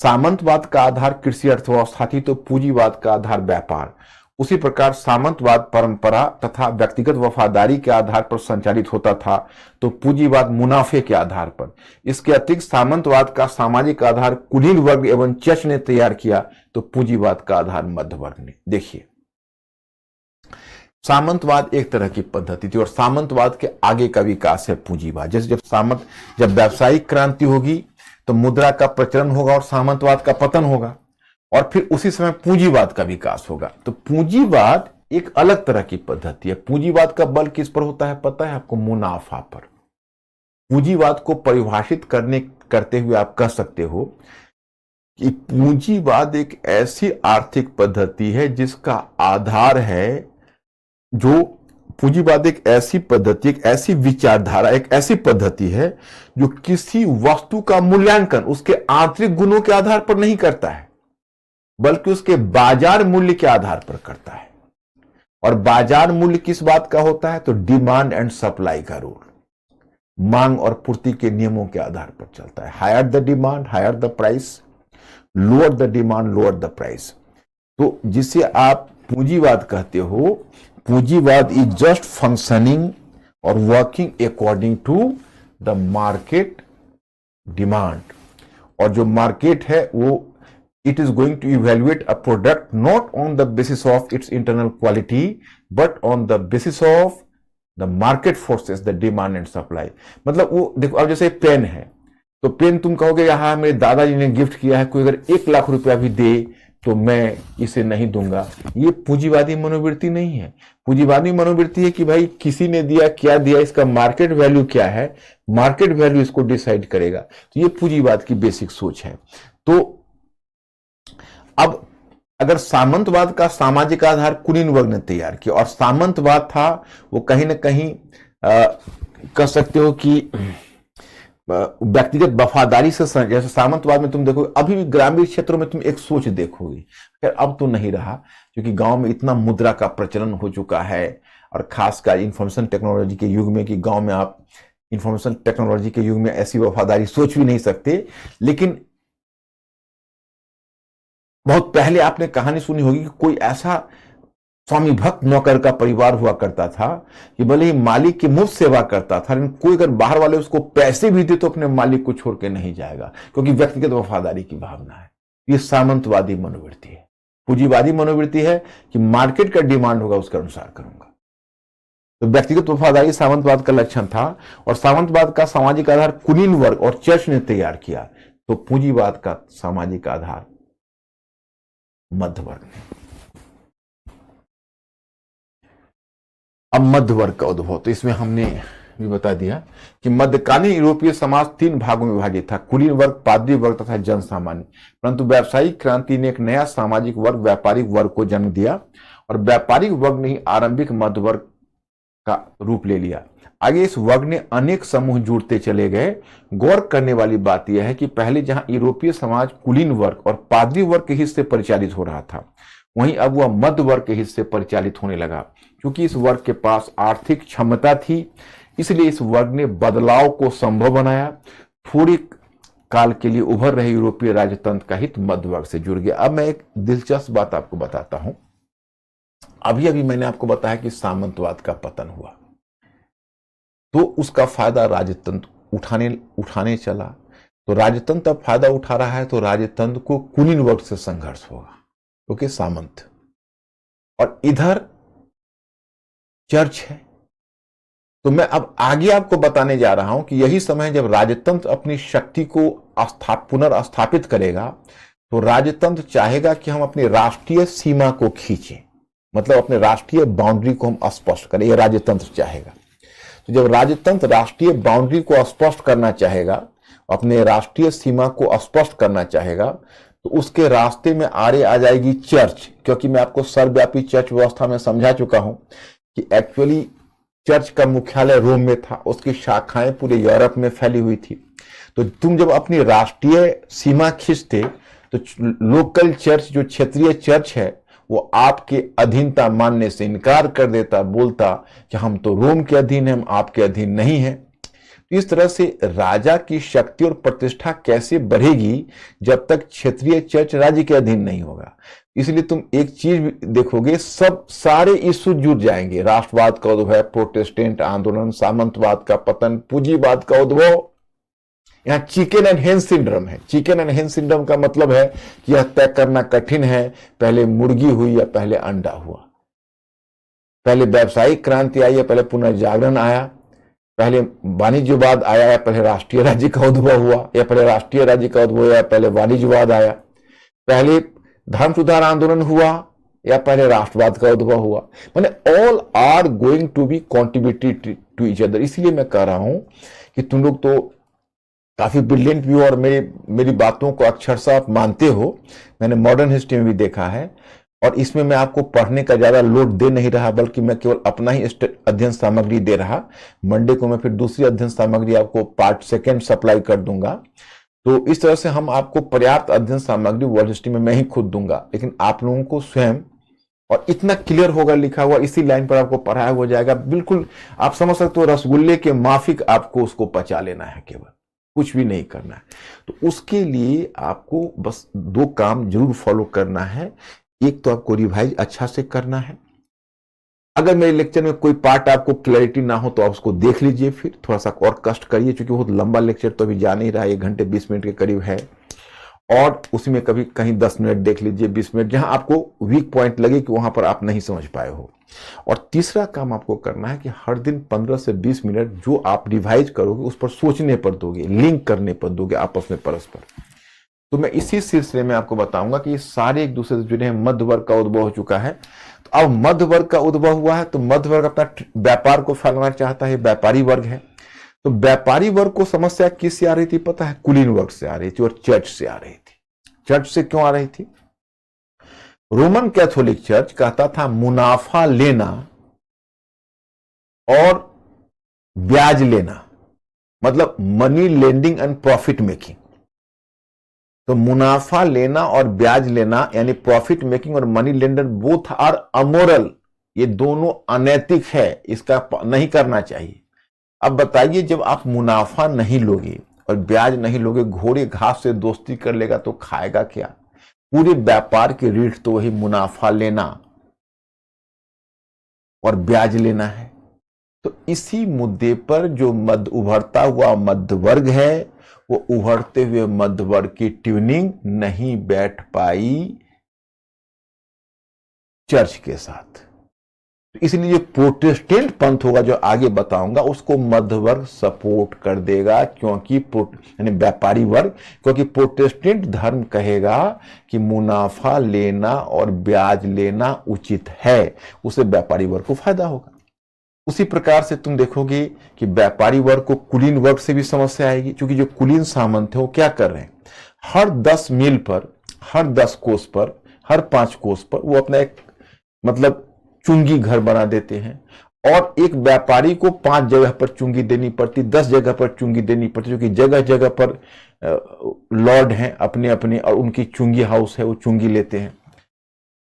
सामंतवाद का आधार कृषि अर्थव्यवस्था थी तो पूंजीवाद का आधार व्यापार। उसी प्रकार सामंतवाद परंपरा तथा व्यक्तिगत वफादारी के आधार पर संचालित होता था तो पूंजीवाद मुनाफे के आधार पर। इसके अतिरिक्त सामंतवाद का सामाजिक आधार कुलीन वर्ग एवं चर्च ने तैयार किया तो पूंजीवाद का आधार मध्य वर्ग ने। देखिए सामंतवाद एक तरह की पद्धति थी और सामंतवाद के आगे का विकास है पूंजीवाद। जैसे जब व्यावसायिक क्रांति होगी तो मुद्रा का प्रचलन होगा और सामंतवाद का पतन होगा और फिर उसी समय पूंजीवाद का विकास होगा। तो पूंजीवाद एक अलग तरह की पद्धति है। पूंजीवाद का बल किस पर होता है पता है आपको, मुनाफा पर। पूंजीवाद को परिभाषित करते हुए आप कह सकते हो कि पूंजीवाद एक ऐसी आर्थिक पद्धति है जिसका आधार है, जो पूंजीवाद एक ऐसी पद्धति, एक ऐसी विचारधारा, एक ऐसी पद्धति है जो किसी वस्तु का मूल्यांकन उसके आंतरिक गुणों के आधार पर नहीं करता है बल्कि उसके बाजार मूल्य के आधार पर करता है। और बाजार मूल्य किस बात का होता है, तो डिमांड एंड सप्लाई का रूल। मांग और पूर्ति के नियमों के आधार पर चलता है। Higher the demand higher the price, lower the demand lower the price. तो जिसे आप पूंजीवाद कहते हो, पूंजीवाद इज जस्ट फंक्शनिंग और working according to the market demand. और जो मार्केट है वो it is going to evaluate a product not on the basis of its internal quality but on the basis of the market forces, the demand and supply। मतलब वो देखो, अब जैसे pen है तो पेन तुम कहोगे यहाँ मेरे दादाजी ने गिफ्ट किया है, कोई अगर 1 लाख रुपया भी दे तो मैं इसे नहीं दूंगा। ये पूंजीवादी मनोवृत्ति नहीं है। पूंजीवादी मनोवृत्ति है कि भाई किसी ने दिया, क्या दिया, इसका मार्केट वैल्यू क्या है, मार्केट वैल्यू इसको डिसाइड करेगा। तो ये पूंजीवाद की बेसिक सोच है। तो अब अगर सामंतवाद का सामाजिक आधार कुलीन वर्ग ने तैयार किया, और सामंतवाद था वो कहीं ना कहीं कह सकते हो कि व्यक्तिगत वफादारी से, जैसे सामंतवाद में तुम देखो अभी भी ग्रामीण क्षेत्रों में तुम एक सोच देखोगे, खैर अब तो नहीं रहा क्योंकि गांव में इतना मुद्रा का प्रचलन हो चुका है, और खासकर इंफॉर्मेशन टेक्नोलॉजी के युग में कि गांव में आप इंफॉर्मेशन टेक्नोलॉजी के युग में ऐसी वफादारी सोच भी नहीं सकते। लेकिन बहुत पहले आपने कहानी सुनी होगी कि कोई ऐसा स्वामी भक्त नौकर का परिवार हुआ करता था कि भले ही मालिक की मुफ्त सेवा करता था, लेकिन कोई अगर बाहर वाले उसको पैसे भी दे तो अपने मालिक को छोड़ के नहीं जाएगा, क्योंकि व्यक्तिगत वफादारी की भावना है। ये सामंतवादी मनोवृत्ति है। पूंजीवादी मनोवृत्ति है कि मार्केट का डिमांड होगा उसके अनुसार करूंगा। तो व्यक्तिगत वफादारी सामंतवाद का लक्षण था, और सामंतवाद का सामाजिक आधार कुलीन वर्ग और चर्च ने तैयार किया। तो पूंजीवाद का सामाजिक आधार मध्य वर्ग ने। अब मध्य वर्ग का उद्भव, तो इसमें हमने भी बता दिया कि मध्यकालीन यूरोपीय समाज 3 भागों में विभाजित था, कुलीन वर्ग, पादरी वर्ग तथा जन सामान्य। परंतु व्यावसायिक क्रांति ने एक नया सामाजिक वर्ग, व्यापारिक वर्ग को जन्म दिया, और व्यापारिक वर्ग ने ही आरंभिक मध्य वर्ग का रूप ले लिया। आगे इस वर्ग ने अनेक समूह जुड़ते चले गए। गौर करने वाली बात यह है कि पहले जहां यूरोपीय समाज कुलीन वर्ग और पादरी वर्ग के हिस्से परिचालित हो रहा था, वहीं अब वह मध्य वर्ग के हिस्से परिचालित होने लगा। क्योंकि इस वर्ग के पास आर्थिक क्षमता थी, इसलिए इस वर्ग ने बदलाव को संभव बनाया। थोड़ी काल के लिए उभर रहे यूरोपीय राजतंत्र का हित मध्य वर्ग से जुड़ गया। अब मैं एक दिलचस्प बात आपको बताता हूं। अभी अभी मैंने आपको बताया कि सामंतवाद का पतन हुआ, तो उसका फायदा राजतंत्र उठाने चला। तो राजतंत्र अब फायदा उठा रहा है, तो राजतंत्र को कुलीन वर्ग से संघर्ष होगा, क्योंकि सामंत, और इधर चर्च है। तो मैं अब आगे आपको बताने जा रहा हूं कि यही समय जब राजतंत्र अपनी शक्ति को पुनर्स्थापित करेगा, तो राजतंत्र चाहेगा कि हम अपनी राष्ट्रीय सीमा को खींचें, मतलब अपने राष्ट्रीय बाउंड्री को हम स्पष्ट करें। यह राजतंत्र चाहेगा। तो जब राजतंत्र राष्ट्रीय बाउंड्री को स्पष्ट करना चाहेगा, अपने राष्ट्रीय सीमा को स्पष्ट करना चाहेगा, तो उसके रास्ते में आड़े आ जाएगी चर्च। क्योंकि मैं आपको सर्वव्यापी चर्च व्यवस्था में समझा चुका हूं कि एक्चुअली चर्च का मुख्यालय रोम में था, उसकी शाखाएं पूरे यूरोप में फैली हुई थी। तो तुम जब अपनी राष्ट्रीय सीमा खींचते, तो लोकल चर्च, जो क्षेत्रीय चर्च है, वो आपके अधीनता मानने से इनकार कर देता, बोलता कि हम तो रोम के अधीन हैं, हम आपके अधीन नहीं हैं। इस तरह से राजा की शक्ति और प्रतिष्ठा कैसे बढ़ेगी जब तक क्षेत्रीय चर्च राज्य के अधीन नहीं होगा। इसलिए तुम एक चीज देखोगे, सब सारे इश्यू जुड़ जाएंगे। राष्ट्रवाद का उद्भव, प्रोटेस्टेंट आंदोलन, सामंतवाद का पतन, पूंजीवाद का उद्भव। यहाँ चिकन एंड हेन सिंड्रोम है। चिकन एंड हेन सिंड्रोम का मतलब है कि यह तय करना कठिन है, पहले मुर्गी हुई या पहले अंडा हुआ, पहले व्यावसायिक क्रांति आई या पहले पुनर्जागरण आया, पहले वाणिज्यवाद आया या पहले राष्ट्रीय राज्य का उद्भव हुआ, या पहले राष्ट्रीय राज्य का उद्भव हुआ या पहले वाणिज्यवाद आया, पहले धर्म सुधार आंदोलन हुआ या पहले राष्ट्रवाद का उद्भव हुआ। माने all are going to be contributed to each other. इसलिए मैं कह रहा हूं कि तुम लोग तो काफी ब्रिलियंट भी हो और मेरी बातों को अक्षरशः आप मानते हो। मैंने मॉडर्न हिस्ट्री में भी देखा है, और इसमें मैं आपको पढ़ने का ज्यादा लोड दे नहीं रहा, बल्कि मैं केवल अपना ही अध्ययन सामग्री दे रहा। मंडे को मैं फिर दूसरी अध्ययन सामग्री आपको पार्ट 2 सप्लाई कर दूंगा। तो इस तरह से हम आपको पर्याप्त अध्ययन सामग्री वर्ल्ड हिस्ट्री में मैं ही खुद दूंगा, लेकिन आप लोगों को स्वयं और इतना क्लियर होगा लिखा हुआ, इसी लाइन पर आपको पढ़ाया हो जाएगा। बिल्कुल आप समझ सकते हो, रसगुल्ले के माफिक आपको उसको पचा लेना है, केवल कुछ भी नहीं करना है। तो उसके लिए आपको बस 2 काम जरूर फॉलो करना है। एक तो आपको रिवाइज अच्छा से करना है। अगर मेरे लेक्चर में कोई पार्ट आपको क्लैरिटी ना हो तो आप उसको देख लीजिए, फिर थोड़ा सा और कष्ट करिए, क्योंकि बहुत लंबा लेक्चर तो अभी जा नहीं रहा है, 1 घंटे 20 मिनट के करीब है। और उसमें कभी कहीं 10 मिनट देख लीजिए, 20 मिनट, जहां आपको वीक पॉइंट लगे कि वहां पर आप नहीं समझ पाए हो। और तीसरा काम आपको करना है कि हर दिन 15 से 20 मिनट जो आप रिवाइज करोगे उस पर सोचने पर दोगे, लिंक करने पर दोगे आपस में परस्पर। तो मैं इसी सिलसिले में आपको बताऊंगा कि ये सारे एक दूसरे से जुड़े हैं। मध्य वर्ग का उद्भव हो चुका है, तो अब मध्य वर्ग का उद्भव हुआ है, तो मध्य वर्ग अपना व्यापार को फैलाना चाहता है, व्यापारी वर्ग है। तो व्यापारी वर्ग को समस्या किससे आ रही थी पता है? कुलीन वर्ग से आ रही थी और चर्च से आ रही थी। चर्च से क्यों आ रही थी? रोमन कैथोलिक चर्च कहता था मुनाफा लेना और ब्याज लेना, मतलब money lending and profit making. तो मुनाफा लेना और ब्याज लेना यानी प्रॉफिट मेकिंग और money lender both are amoral, ये दोनों अनैतिक है, इसका नहीं करना चाहिए। अब बताइए, जब आप मुनाफा नहीं लोगे और ब्याज नहीं लोगे, घोड़े घास से दोस्ती कर लेगा तो खाएगा क्या? पूरे व्यापार की रीढ़ तो वही मुनाफा लेना और ब्याज लेना है। तो इसी मुद्दे पर जो उभरता हुआ मध्य वर्ग है, वो उभरते हुए मध्य वर्ग की ट्यूनिंग नहीं बैठ पाई चर्च के साथ। इसलिए प्रोटेस्टेंट पंथ होगा जो आगे बताऊंगा, उसको मध्य वर्ग सपोर्ट कर देगा, क्योंकि यानी व्यापारी वर्ग, क्योंकि प्रोटेस्टेंट धर्म कहेगा कि मुनाफा लेना और ब्याज लेना उचित है, उसे व्यापारी वर्ग को फायदा होगा। उसी प्रकार से तुम देखोगे कि व्यापारी वर्ग को कुलीन वर्ग से भी समस्या आएगी, क्योंकि जो कुलीन सामंत है वो क्या कर रहे हैं, हर 10 मील पर, हर 10 कोस पर, हर 5 कोस पर वो अपना एक मतलब चुंगी घर बना देते हैं, और एक व्यापारी को 5 जगह पर चुंगी देनी पड़ती, 10 जगह पर चुंगी देनी पड़ती, क्योंकि जगह जगह पर लॉर्ड हैं अपने अपने, और उनकी चुंगी हाउस है, वो चुंगी लेते हैं।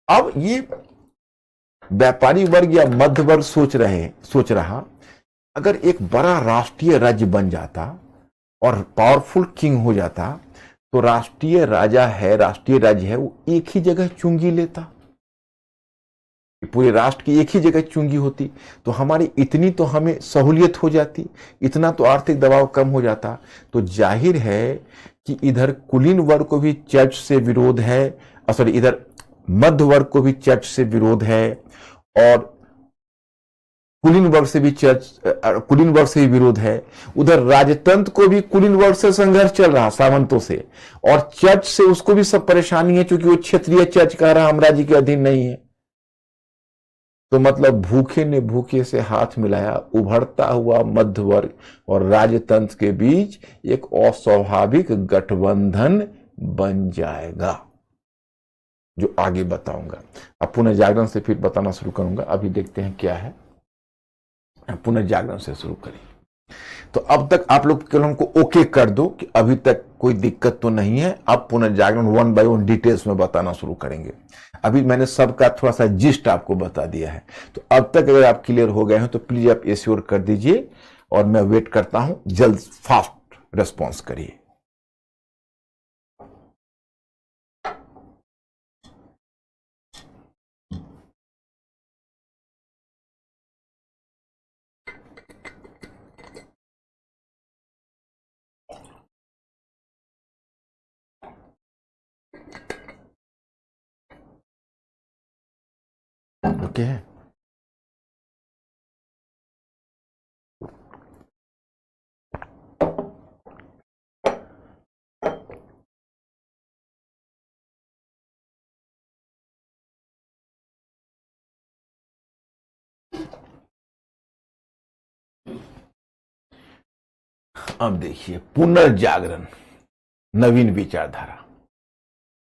अब ये व्यापारी वर्ग या मध्य वर्ग सोच रहा अगर एक बड़ा राष्ट्रीय राज्य बन जाता और पावरफुल किंग हो जाता, तो राष्ट्रीय राज्य है, वो एक ही जगह चुंगी लेता, पूरे राष्ट्र की एक ही जगह चुंगी होती, तो हमारी इतनी तो हमें सहूलियत हो जाती, इतना तो आर्थिक दबाव कम हो जाता। तो जाहिर है कि इधर कुलीन वर्ग को भी चर्च से विरोध है, सॉरी, इधर मध्य वर्ग को भी चर्च से विरोध है, और कुलीन वर्ग से भी विरोध है। उधर राजतंत्र को भी कुलीन वर्ग से संघर्ष चल रहा, सामंतों से, और चर्च से उसको भी सब परेशानी है, क्योंकि वो क्षेत्रीय चर्च कह रहा हम राज्य के अधीन नहीं है। तो मतलब भूखे ने भूखे से हाथ मिलाया, उभरता हुआ मध्य वर्ग और राजतंत्र के बीच एक अस्वाभाविक गठबंधन बन जाएगा, जो आगे बताऊंगा। अब पुनर्जागरण से फिर बताना शुरू करूंगा, अभी देखते हैं क्या है। पुनर्जागरण से शुरू करें। तो अब तक आप लोग केवल हमको ओके कर दो कि अभी तक कोई दिक्कत तो नहीं है। अब पुनर्जागरण 1 बाय 1 डिटेल्स में बताना शुरू करेंगे। अभी मैंने सबका थोड़ा सा जिस्ट आपको बता दिया है, तो अब तक अगर आप क्लियर हो गए हैं तो प्लीज आप एश्योर कर दीजिए, और मैं वेट करता हूं, जल्द फास्ट रेस्पॉन्स करिए। ओके है। अब देखिए, पुनर्जागरण नवीन विचारधारा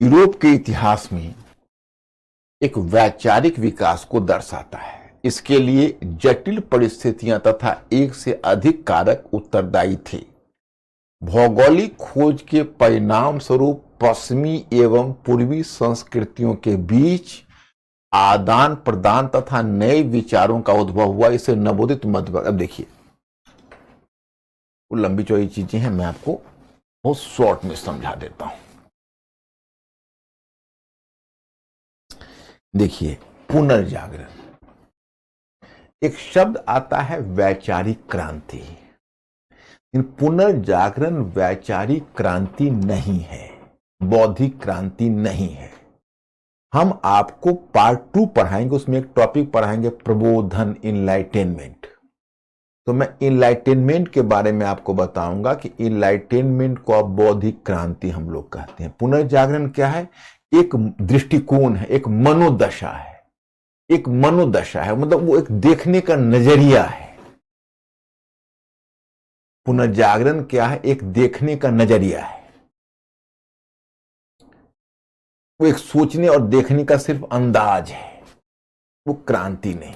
यूरोप के इतिहास में एक वैचारिक विकास को दर्शाता है। इसके लिए जटिल परिस्थितियां तथा एक से अधिक कारक उत्तरदायी थे। भौगोलिक खोज के परिणाम स्वरूप पश्चिमी एवं पूर्वी संस्कृतियों के बीच आदान प्रदान तथा नए विचारों का उद्भव हुआ, इसे नवोदित मध्यवर्ग। अब देखिए, वो लंबी चौड़ी चीजें हैं, मैं आपको बहुत शॉर्ट में समझा देता हूं। देखिए, पुनर्जागरण, एक शब्द आता है वैचारिक क्रांति। पुनर्जागरण वैचारिक क्रांति नहीं है, बौद्धिक क्रांति नहीं है। हम आपको पार्ट 2 पढ़ाएंगे, उसमें एक टॉपिक पढ़ाएंगे प्रबोधन, इनलाइटेनमेंट। तो मैं इनलाइटेनमेंट के बारे में आपको बताऊंगा कि इनलाइटेनमेंट को अब बौद्धिक क्रांति हम लोग कहते हैं। पुनर्जागरण क्या है? एक दृष्टिकोण है, एक मनोदशा है, एक मनोदशा है, मतलब वो एक देखने का नजरिया है। पुनर्जागरण क्या है? एक देखने का नजरिया है, वो एक सोचने और देखने का सिर्फ अंदाज है, वो क्रांति नहीं।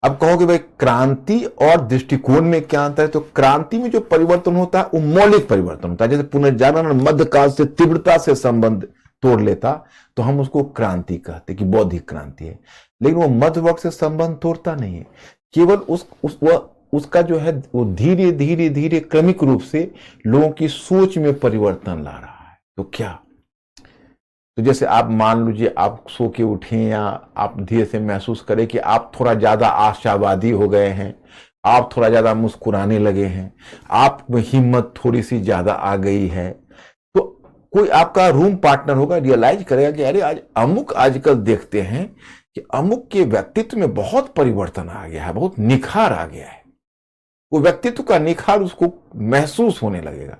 अब कहोगे भाई क्रांति और दृष्टिकोण में क्या अंतर है? तो क्रांति में जो परिवर्तन होता है वो मौलिक परिवर्तन होता है। जैसे पुनर्जागरण मध्यकाल से तीव्रता से संबंध तोड़ लेता तो हम उसको क्रांति कहते कि बौद्धिक क्रांति है, लेकिन वो मध्यवर्ग से संबंध तोड़ता नहीं है, केवल उसका जो है वो धीरे धीरे धीरे क्रमिक रूप से लोगों की सोच में परिवर्तन ला रहा है। तो क्या? तो जैसे आप मान लीजिए आप सो के उठे या आप धीरे से महसूस करें कि आप थोड़ा ज्यादा आशावादी हो गए हैं, आप थोड़ा ज्यादा मुस्कुराने लगे हैं, आप में हिम्मत थोड़ी सी ज्यादा आ गई है, तो कोई आपका रूम पार्टनर होगा, रियलाइज करेगा कि अरे आज अमुक आजकल देखते हैं कि अमुक के व्यक्तित्व में बहुत परिवर्तन आ गया है, बहुत निखार आ गया है। वो व्यक्तित्व का निखार उसको महसूस होने लगेगा।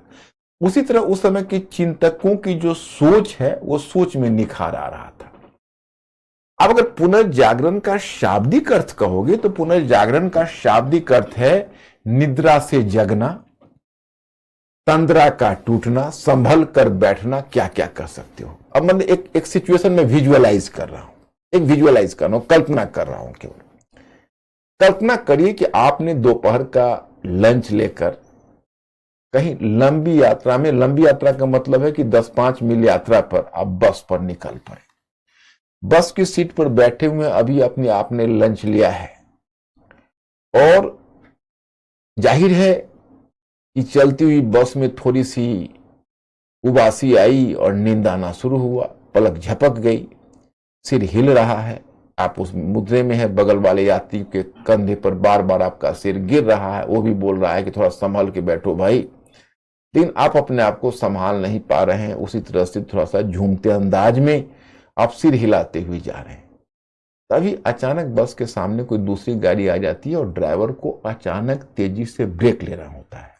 उसी तरह उस समय के चिंतकों की जो सोच है वो सोच में निखार आ रहा था। अब अगर पुनर्जागरण का शाब्दिक अर्थ कहोगे तो पुनर्जागरण का शाब्दिक अर्थ है निद्रा से जगना, तंद्रा का टूटना, संभल कर बैठना, क्या क्या कर सकते हो। अब मतलब एक सिचुएशन में विजुअलाइज कर रहा हूं, विजुअलाइज कर रहा हूं, कल्पना कर रहा हूं। केवल कल्पना करिए कि आपने दोपहर का लंच लेकर कहीं लंबी यात्रा में, लंबी यात्रा का मतलब है कि 10-5 मील यात्रा पर आप बस पर निकल पड़े, बस की सीट पर बैठे हुए अभी आपने लंच लिया है, और जाहिर है कि चलती हुई बस में थोड़ी सी उबासी आई और नींद आना शुरू हुआ, पलक झपक गई, सिर हिल रहा है, आप उस मुद्रे में है, बगल वाले यात्री के कंधे पर बार बार आपका सिर गिर रहा है, वो भी बोल रहा है कि थोड़ा संभल के बैठो भाई, लेकिन आप अपने आप को संभाल नहीं पा रहे हैं। उसी तरह से थोड़ा सा झूमते अंदाज में आप सिर हिलाते हुए जा रहे हैं। तभी अचानक बस के सामने कोई दूसरी गाड़ी आ जाती है और ड्राइवर को अचानक तेजी से ब्रेक लेना होता है,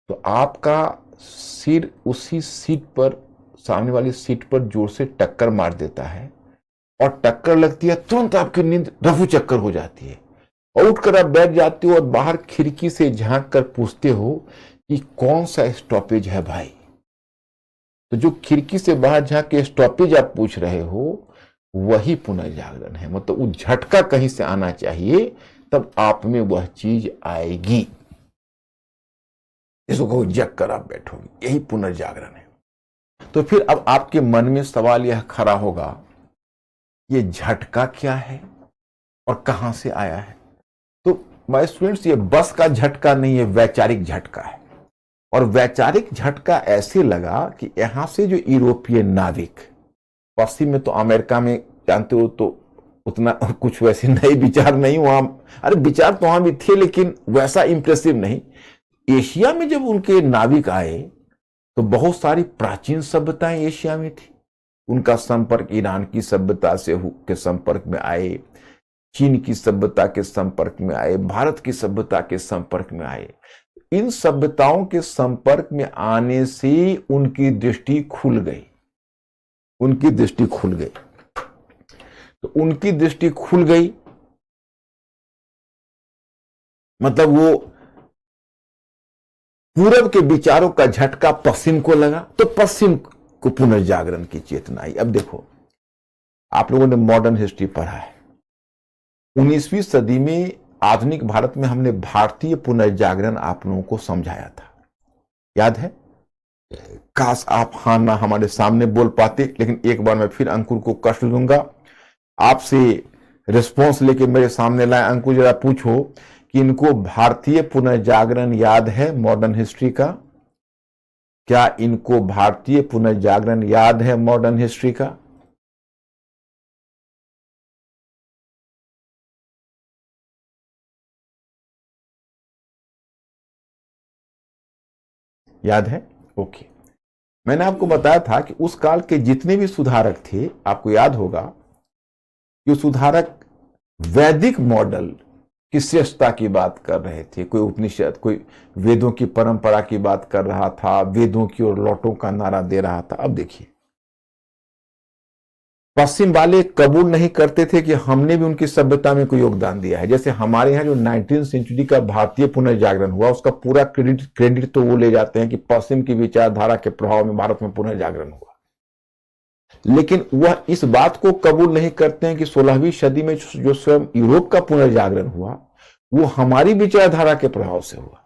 तो आपका सिर उसी सीट पर, सामने वाली सीट पर जोर से टक्कर मार देता है, और टक्कर लगती है, तुरंत आपकी नींद रफू चक्कर हो जाती है, और उठकर आप बैठ जाते हो और बाहर खिड़की से झांक कर पूछते हो कि कौन सा स्टॉपेज है भाई। तो जो खिड़की से बाहर झांक के स्टॉपेज आप पूछ रहे हो वही पुनर्जागरण है। मतलब वो झटका कहीं से आना चाहिए, तब आप में वह चीज आएगी, इसको जग कर आप बैठोगे, यही पुनर्जागरण है। तो फिर अब आपके मन में सवाल यह खड़ा होगा, ये झटका क्या है और कहां से आया है? तो माय स्टूडेंट्स, ये बस का झटका नहीं है, वैचारिक झटका है। और वैचारिक झटका ऐसे लगा कि यहां से जो यूरोपीय नाविक, पश्चिम में तो अमेरिका में जानते हो तो उतना कुछ वैसे नए विचार नहीं, वहां अरे विचार तो वहां भी थे लेकिन वैसा इंप्रेसिव नहीं। एशिया में जब उनके नाविक आए तो बहुत सारी प्राचीन सभ्यताएं एशिया में थी। उनका संपर्क ईरान की सभ्यता से के संपर्क में आए, चीन की सभ्यता के संपर्क में आए, भारत की सभ्यता के संपर्क में आए। इन सभ्यताओं के संपर्क में आने से उनकी दृष्टि खुल गई, उनकी दृष्टि खुल गई। तो उनकी दृष्टि खुल गई मतलब वो पूरब के विचारों का झटका पश्चिम को लगा, तो पश्चिम को पुनर्जागरण की चेतना आई। अब देखो, आप लोगों ने मॉडर्न हिस्ट्री पढ़ा है, 19वीं सदी में आधुनिक भारत में हमने भारतीय पुनर्जागरण आप लोगों को समझाया था, याद है? काश आप हाँ ना हमारे सामने बोल पाते। लेकिन एक बार मैं फिर अंकुर को कष्ट दूंगा, आपसे रिस्पॉन्स लेके मेरे सामने लाए। अंकुर जरा पूछो कि इनको भारतीय पुनर्जागरण याद है मॉडर्न हिस्ट्री का? क्या इनको भारतीय पुनर्जागरण याद है मॉडर्न हिस्ट्री का? याद है? ओके। मैंने आपको बताया था कि उस काल के जितने भी सुधारक थे, आपको याद होगा कि सुधारक वैदिक मॉडल की श्रेष्ठता की बात कर रहे थे। कोई उपनिषद, कोई वेदों की परंपरा की बात कर रहा था, वेदों की ओर लौटों का नारा दे रहा था। अब देखिए, पश्चिम वाले कबूल नहीं करते थे कि हमने भी उनकी सभ्यता में कोई योगदान दिया है। जैसे हमारे यहाँ जो 19वीं सेंचुरी का भारतीय पुनर्जागरण हुआ, उसका पूरा क्रेडिट तो वो ले जाते हैं कि पश्चिम की विचारधारा के प्रभाव में भारत में पुनर्जागरण हुआ। लेकिन वह इस बात को कबूल नहीं करते हैं कि 16वीं सदी में जो स्वयं यूरोप का पुनर्जागरण हुआ, वो हमारी विचारधारा के प्रभाव से हुआ।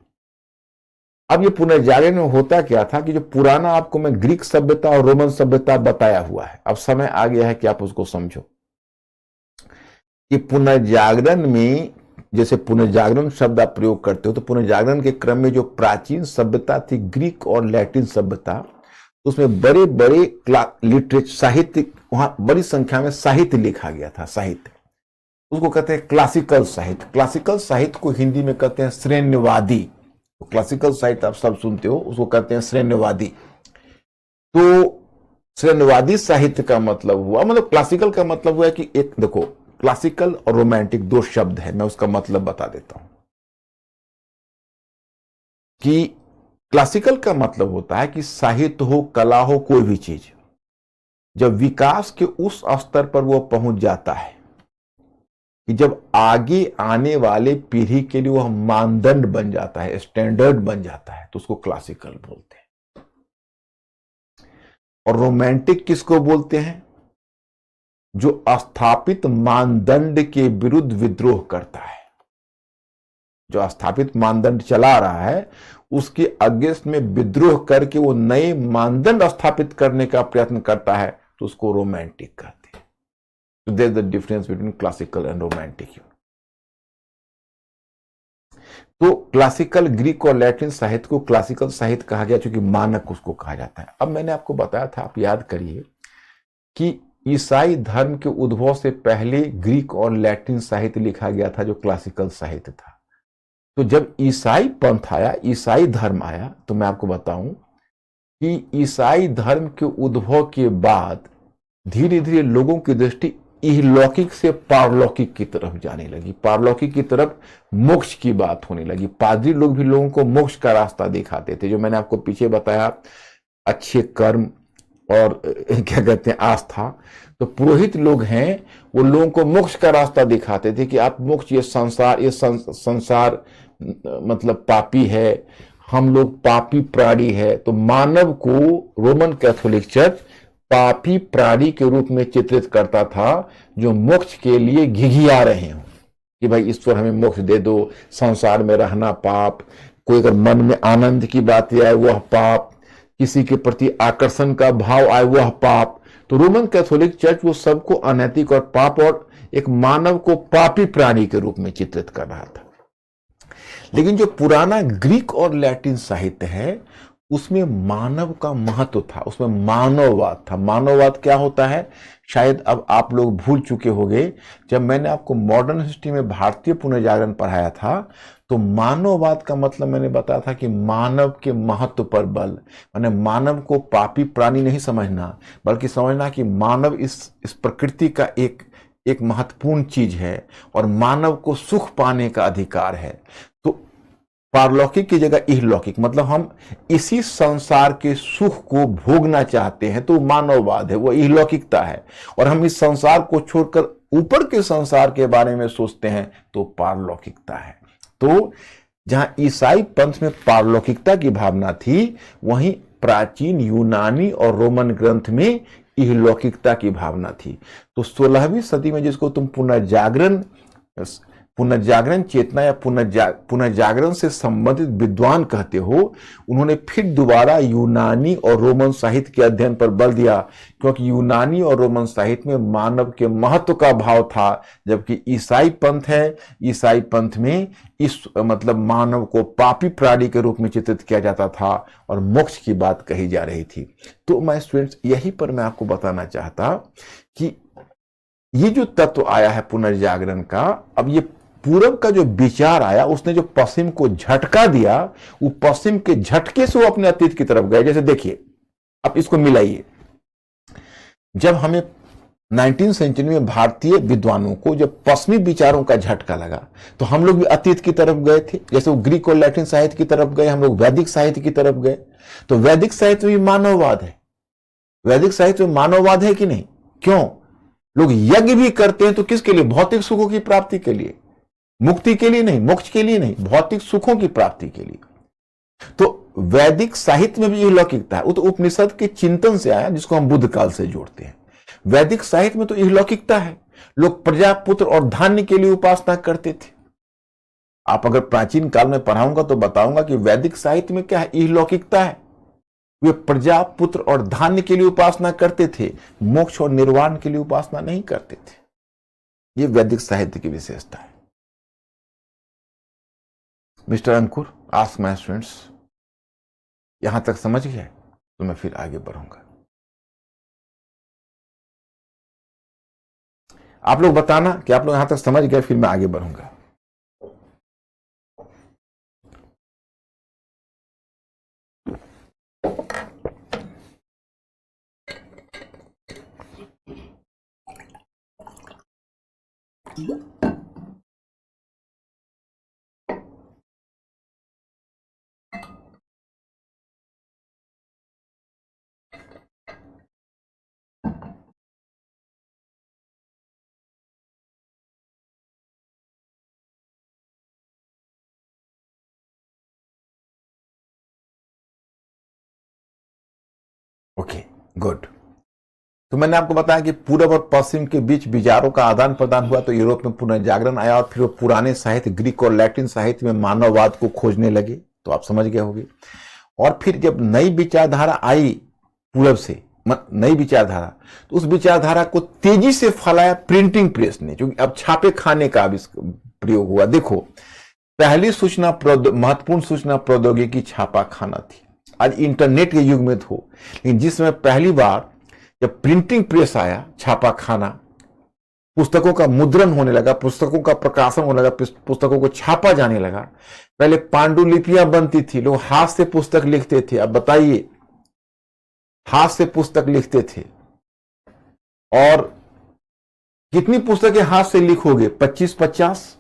अब ये पुनर्जागरण में होता क्या था कि जो पुराना आपको मैं ग्रीक सभ्यता और रोमन सभ्यता बताया हुआ है, अब समय आ गया है कि आप उसको समझो कि पुनर्जागरण में, जैसे पुनर्जागरण शब्द आप प्रयोग करते हो, तो पुनर्जागरण के क्रम में जो प्राचीन सभ्यता थी ग्रीक और लैटिन सभ्यता, उसमें बड़े बड़े लिटरेचर, साहित्य, वहां बड़ी संख्या में साहित्य लिखा गया था। साहित्य उसको कहते हैं क्लासिकल साहित्य। क्लासिकल साहित्य को हिंदी में कहते हैं श्रेण्यवादी। तो क्लासिकल साहित्य आप सब सुनते हो, उसको कहते हैं श्रेण्यवादी। तो श्रेण्यवादी साहित्य का मतलब हुआ, मतलब क्लासिकल का मतलब हुआ कि एक, देखो, क्लासिकल और रोमांटिक दो शब्द है, मैं उसका मतलब बता देता हूं कि क्लासिकल का मतलब होता है कि साहित्य हो, कला हो, कोई भी चीज जब विकास के उस स्तर पर वो पहुंच जाता है कि जब आगे आने वाले पीढ़ी के लिए वह मानदंड बन जाता है, स्टैंडर्ड बन जाता है, तो उसको क्लासिकल बोलते हैं। और रोमांटिक किसको बोलते हैं? जो स्थापित मानदंड के विरुद्ध विद्रोह करता है। जो स्थापित मानदंड चला रहा है उसके अगेंस्ट में विद्रोह करके वो नए मानदंड स्थापित करने का प्रयत्न करता है, तो उसको रोमांटिक कहते हैं। So there's the difference between classical and romantic. तो क्लासिकल ग्रीक और लैटिन साहित्य को क्लासिकल साहित्य कहा गया, क्योंकि मानक उसको कहा जाता है। अब मैंने आपको बताया था, आप याद करिए कि ईसाई धर्म के उद्भव से पहले ग्रीक और लैटिन साहित्य लिखा गया था, जो क्लासिकल साहित्य था। तो जब ईसाई पंथ आया, ईसाई धर्म आया, तो मैं आपको बताऊं कि ईसाई धर्म के उद्भव के बाद धीरे धीरे लोगों की दृष्टि इहलौकिक से पारलौकिक की तरफ जाने लगी। पारलौकिक की तरफ मोक्ष की बात होने लगी। पादरी लोग भी लोगों को मोक्ष का रास्ता दिखाते थे, जो मैंने आपको पीछे बताया, अच्छे कर्म और क्या कहते हैं, आस्था। तो पुरोहित लोग हैं, वो लोगों को मोक्ष का रास्ता दिखाते थे कि आप मोक्ष, ये संसार मतलब पापी है, हम लोग पापी प्राणी है। तो मानव को रोमन कैथोलिक चर्च पापी प्राणी के रूप में चित्रित करता था, जो मोक्ष के लिए घिघिया रहे हो कि भाई ईश्वर हमें मोक्ष दे दो, संसार में रहना पाप, कोई अगर मन में आनंद की बात आए वह पाप, किसी के प्रति आकर्षण का भाव आए वह पाप। तो रोमन कैथोलिक चर्च वो सबको अनैतिक और पाप और एक मानव को पापी प्राणी के रूप में चित्रित कर रहा था। लेकिन जो पुराना ग्रीक और लैटिन साहित्य है, उसमें मानव का महत्व था, उसमें मानववाद था। मानववाद क्या होता है, शायद अब आप लोग भूल चुके होंगे। जब मैंने आपको मॉडर्न हिस्ट्री में भारतीय पुनर्जागरण पढ़ाया था, तो मानववाद का मतलब मैंने बताया था कि मानव के महत्व पर बल, माने मानव को पापी प्राणी नहीं समझना, बल्कि समझना कि मानव इस प्रकृति का एक महत्वपूर्ण चीज है और मानव को सुख पाने का अधिकार है। तो पारलौकिक की जगह इहलौकिक, मतलब हम इसी संसार के सुख को भोगना चाहते हैं, तो मानववाद है, वो इहलौकिकता है। और हम इस संसार को छोड़कर ऊपर के संसार के बारे में सोचते हैं, तो पारलौकिकता है। तो जहां ईसाई पंथ में पारलौकिकता की भावना थी, वहीं प्राचीन यूनानी और रोमन ग्रंथ में इहलौकिकता की भावना थी। तो 16वीं सदी में जिसको तुम पुनर्जागरण पुनर्जागरण चेतना या पुनर्जागरण से संबंधित विद्वान कहते हो, उन्होंने फिर दोबारा यूनानी और रोमन साहित्य के अध्ययन पर बल दिया, क्योंकि यूनानी और रोमन साहित्य में मानव के महत्व का भाव था, जबकि ईसाई पंथ है, ईसाई पंथ में इस मतलब मानव को पापी प्राणी के रूप में चित्रित किया जाता था और मोक्ष की बात कही जा रही थी। तो मैं स्टूडेंट्स यही पर मैं आपको बताना चाहता कि ये जो तत्व आया है पुनर्जागरण का, अब ये पूरब का जो विचार आया, उसने जो पश्चिम को झटका दिया, वो पश्चिम के झटके से वो अपने अतीत की तरफ गए। जैसे देखिए, अब इसको मिलाइए, जब हमें 19वीं सेंचुरी में भारतीय विद्वानों को जब पश्चिमी विचारों का झटका लगा, तो हम लोग भी अतीत की तरफ गए थे। जैसे वो ग्रीक और लैटिन साहित्य की तरफ गए, हम लोग वैदिक साहित्य की तरफ गए। तो वैदिक साहित्य में मानववाद है, वैदिक साहित्य में मानववाद है कि नहीं? क्यों? लोग यज्ञ भी करते हैं तो किसके लिए? भौतिक सुखों की प्राप्ति के लिए, मुक्ति के लिए नहीं, मोक्ष के लिए नहीं, भौतिक सुखों की प्राप्ति के लिए। तो वैदिक साहित्य में भी यह लौकिकता है। वो तो उपनिषद के चिंतन से आया, जिसको हम बुद्ध काल से जोड़ते हैं। वैदिक साहित्य में तो यह लौकिकता है। लोग प्रजा, पुत्र और धान्य के लिए उपासना करते थे। आप अगर प्राचीन काल में पढ़ाऊंगा तो बताऊंगा कि वैदिक साहित्य में क्या है, यह लौकिकता है। वे प्रजा, पुत्र और धान्य के लिए उपासना करते थे, मोक्ष और निर्वाण के लिए उपासना नहीं करते थे। यह वैदिक साहित्य की विशेषता है। Mister Ankur, ask my students, यहां तक समझ गए तो मैं फिर आगे बढ़ूंगा। आप लोग बताना कि आप लोग यहां तक समझ गए, फिर मैं आगे बढ़ूंगा। Okay, good. तो मैंने आपको बताया कि पूर्व और पश्चिम के बीच विचारों का आदान प्रदान हुआ, तो यूरोप में पुनर्जागरण आया और फिर वो पुराने साहित्य, ग्रीक और लैटिन साहित्य में मानववाद को खोजने लगे। तो आप समझ गए होंगे। और फिर जब नई विचारधारा आई पूर्व से, नई विचारधारा, तो उस विचारधारा को तेजी से फैलाया प्रिंटिंग प्रेस ने, क्योंकि अब छापे खाने का प्रयोग हुआ। देखो, पहली महत्वपूर्ण सूचना प्रौद्योगिकी छापा खाना थी। आज इंटरनेट के युग में तो, लेकिन जिस समय पहली बार जब प्रिंटिंग प्रेस आया, छापा खाना, पुस्तकों का मुद्रण होने लगा, पुस्तकों का प्रकाशन होने लगा, पुस्तकों को छापा जाने लगा। पहले पांडुलिपियां बनती थी, लोग हाथ से पुस्तक लिखते थे। अब बताइए, हाथ से पुस्तक लिखते थे, और कितनी पुस्तकें हाथ से लिखोगे? 25-50।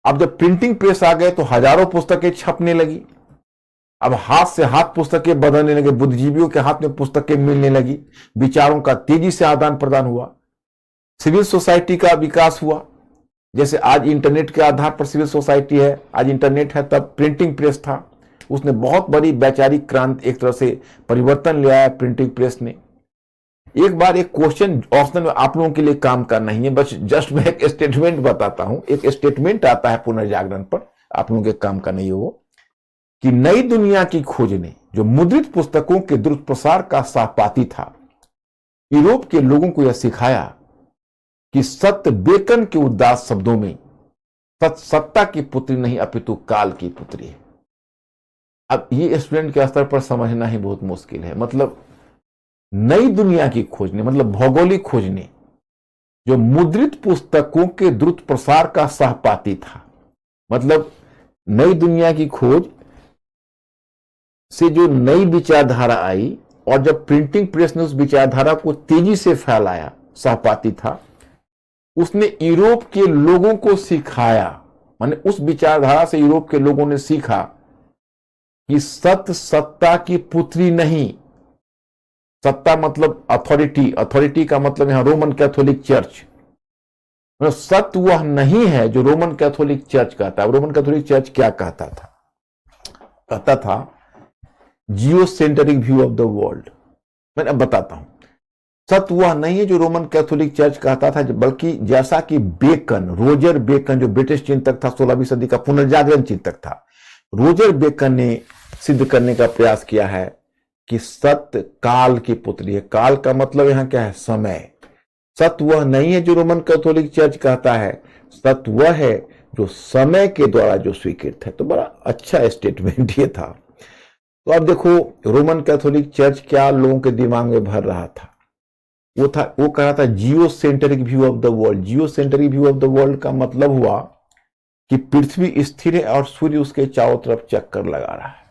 अब जब प्रिंटिंग प्रेस आ गए तो हजारों पुस्तकें छपने लगी। अब हाथ से हाथ पुस्तकें बदलने लगे, बुद्धिजीवियों के हाथ में पुस्तकें मिलने लगी, विचारों का तेजी से आदान प्रदान हुआ, सिविल सोसाइटी का विकास हुआ। जैसे आज इंटरनेट के आधार पर सिविल सोसाइटी है, आज इंटरनेट है, तब प्रिंटिंग प्रेस था। उसने बहुत बड़ी वैचारिक क्रांति, एक तरह से परिवर्तन ले आया प्रिंटिंग प्रेस ने। एक बार एक क्वेश्चन ऑप्शनल में आप लोगों के लिए काम का नहीं है, बस जस्ट मैं एक स्टेटमेंट बताता हूं। एक स्टेटमेंट आता है पुनर्जागरण पर, आप लोगों के काम का नहीं है वो, कि नई दुनिया की खोज ने, जो मुद्रित पुस्तकों के द्रुत प्रसार का सहपाठी था, यूरोप के लोगों को यह सिखाया कि सत्य बेकन के उदास शब्दों में सत्ता की पुत्री नहीं अपितु काल की पुत्री है। अब ये स्टूडेंट के स्तर पर समझना ही बहुत मुश्किल है। मतलब नई दुनिया की खोज ने, मतलब भौगोलिक खोज ने, जो मुद्रित पुस्तकों के द्रुत प्रसार का सहपाठी था, मतलब नई दुनिया की खोज से जो नई विचारधारा आई, और जब प्रिंटिंग प्रेस ने उस विचारधारा को तेजी से फैलाया, सहपाठी था, उसने यूरोप के लोगों को सिखाया, माने उस विचारधारा से यूरोप के लोगों ने सीखा कि सत्य सत्ता की पुत्री नहीं। सत्ता मतलब अथॉरिटी, अथॉरिटी का मतलब यहां रोमन कैथोलिक चर्च, मतलब सत्य वह नहीं है जो रोमन कैथोलिक चर्च कहता है। रोमन कैथोलिक चर्च क्या कहता था? कहता था geocentric view of the world. मैं अब बताता हूं। सत्य वह नहीं है जो रोमन कैथोलिक चर्च कहता था, बल्कि जैसा कि बेकन, रोजर बेकन जो ब्रिटिश चिंतक था, 16वीं सदी का पुनर्जागरण चिंतक था, रोजर बेकन ने सिद्ध करने का प्रयास किया है कि सत्य काल की पुत्री है। काल का मतलब यहां क्या है? समय। सत्य वह नहीं है जो रोमन कैथोलिक चर्च कहता है, सत्य वह है जो समय के द्वारा जो स्वीकृत है। तो बड़ा अच्छा स्टेटमेंट ये था। तो अब देखो रोमन कैथोलिक चर्च क्या लोगों के दिमाग में भर रहा था, वो कह रहा था geocentric view of the world. Geocentric view of the world का मतलब हुआ कि पृथ्वी स्थिर है और सूर्य उसके चारों तरफ चक्कर लगा रहा है।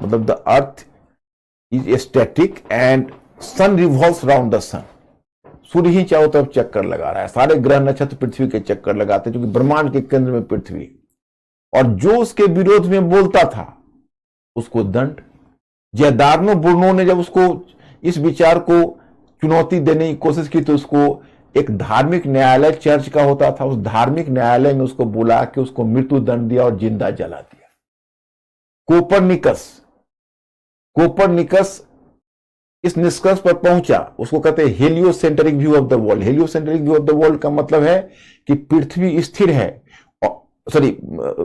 मतलब the earth is static and sun revolves round the sun. सूर्य ही चारों तरफ चक्कर लगा रहा है, सारे ग्रह नक्षत्र पृथ्वी के चक्कर लगाते हैं, क्योंकि ब्रह्मांड के केंद्र में पृथ्वी। और जो उसके विरोध में बोलता था उसको दंड। जयदार्नो बुर्नो ने जब उसको इस विचार को चुनौती देने की कोशिश की तो उसको एक धार्मिक न्यायालय चर्च का होता था, उस धार्मिक न्यायालय में उसको बुला के उसको मृत्यु दंड दिया और जिंदा जला दिया। कोपरनिकस इस निष्कर्ष पर पहुंचा, उसको कहते हैं heliocentric view of the world. Heliocentric view of the world का मतलब है कि पृथ्वी स्थिर है,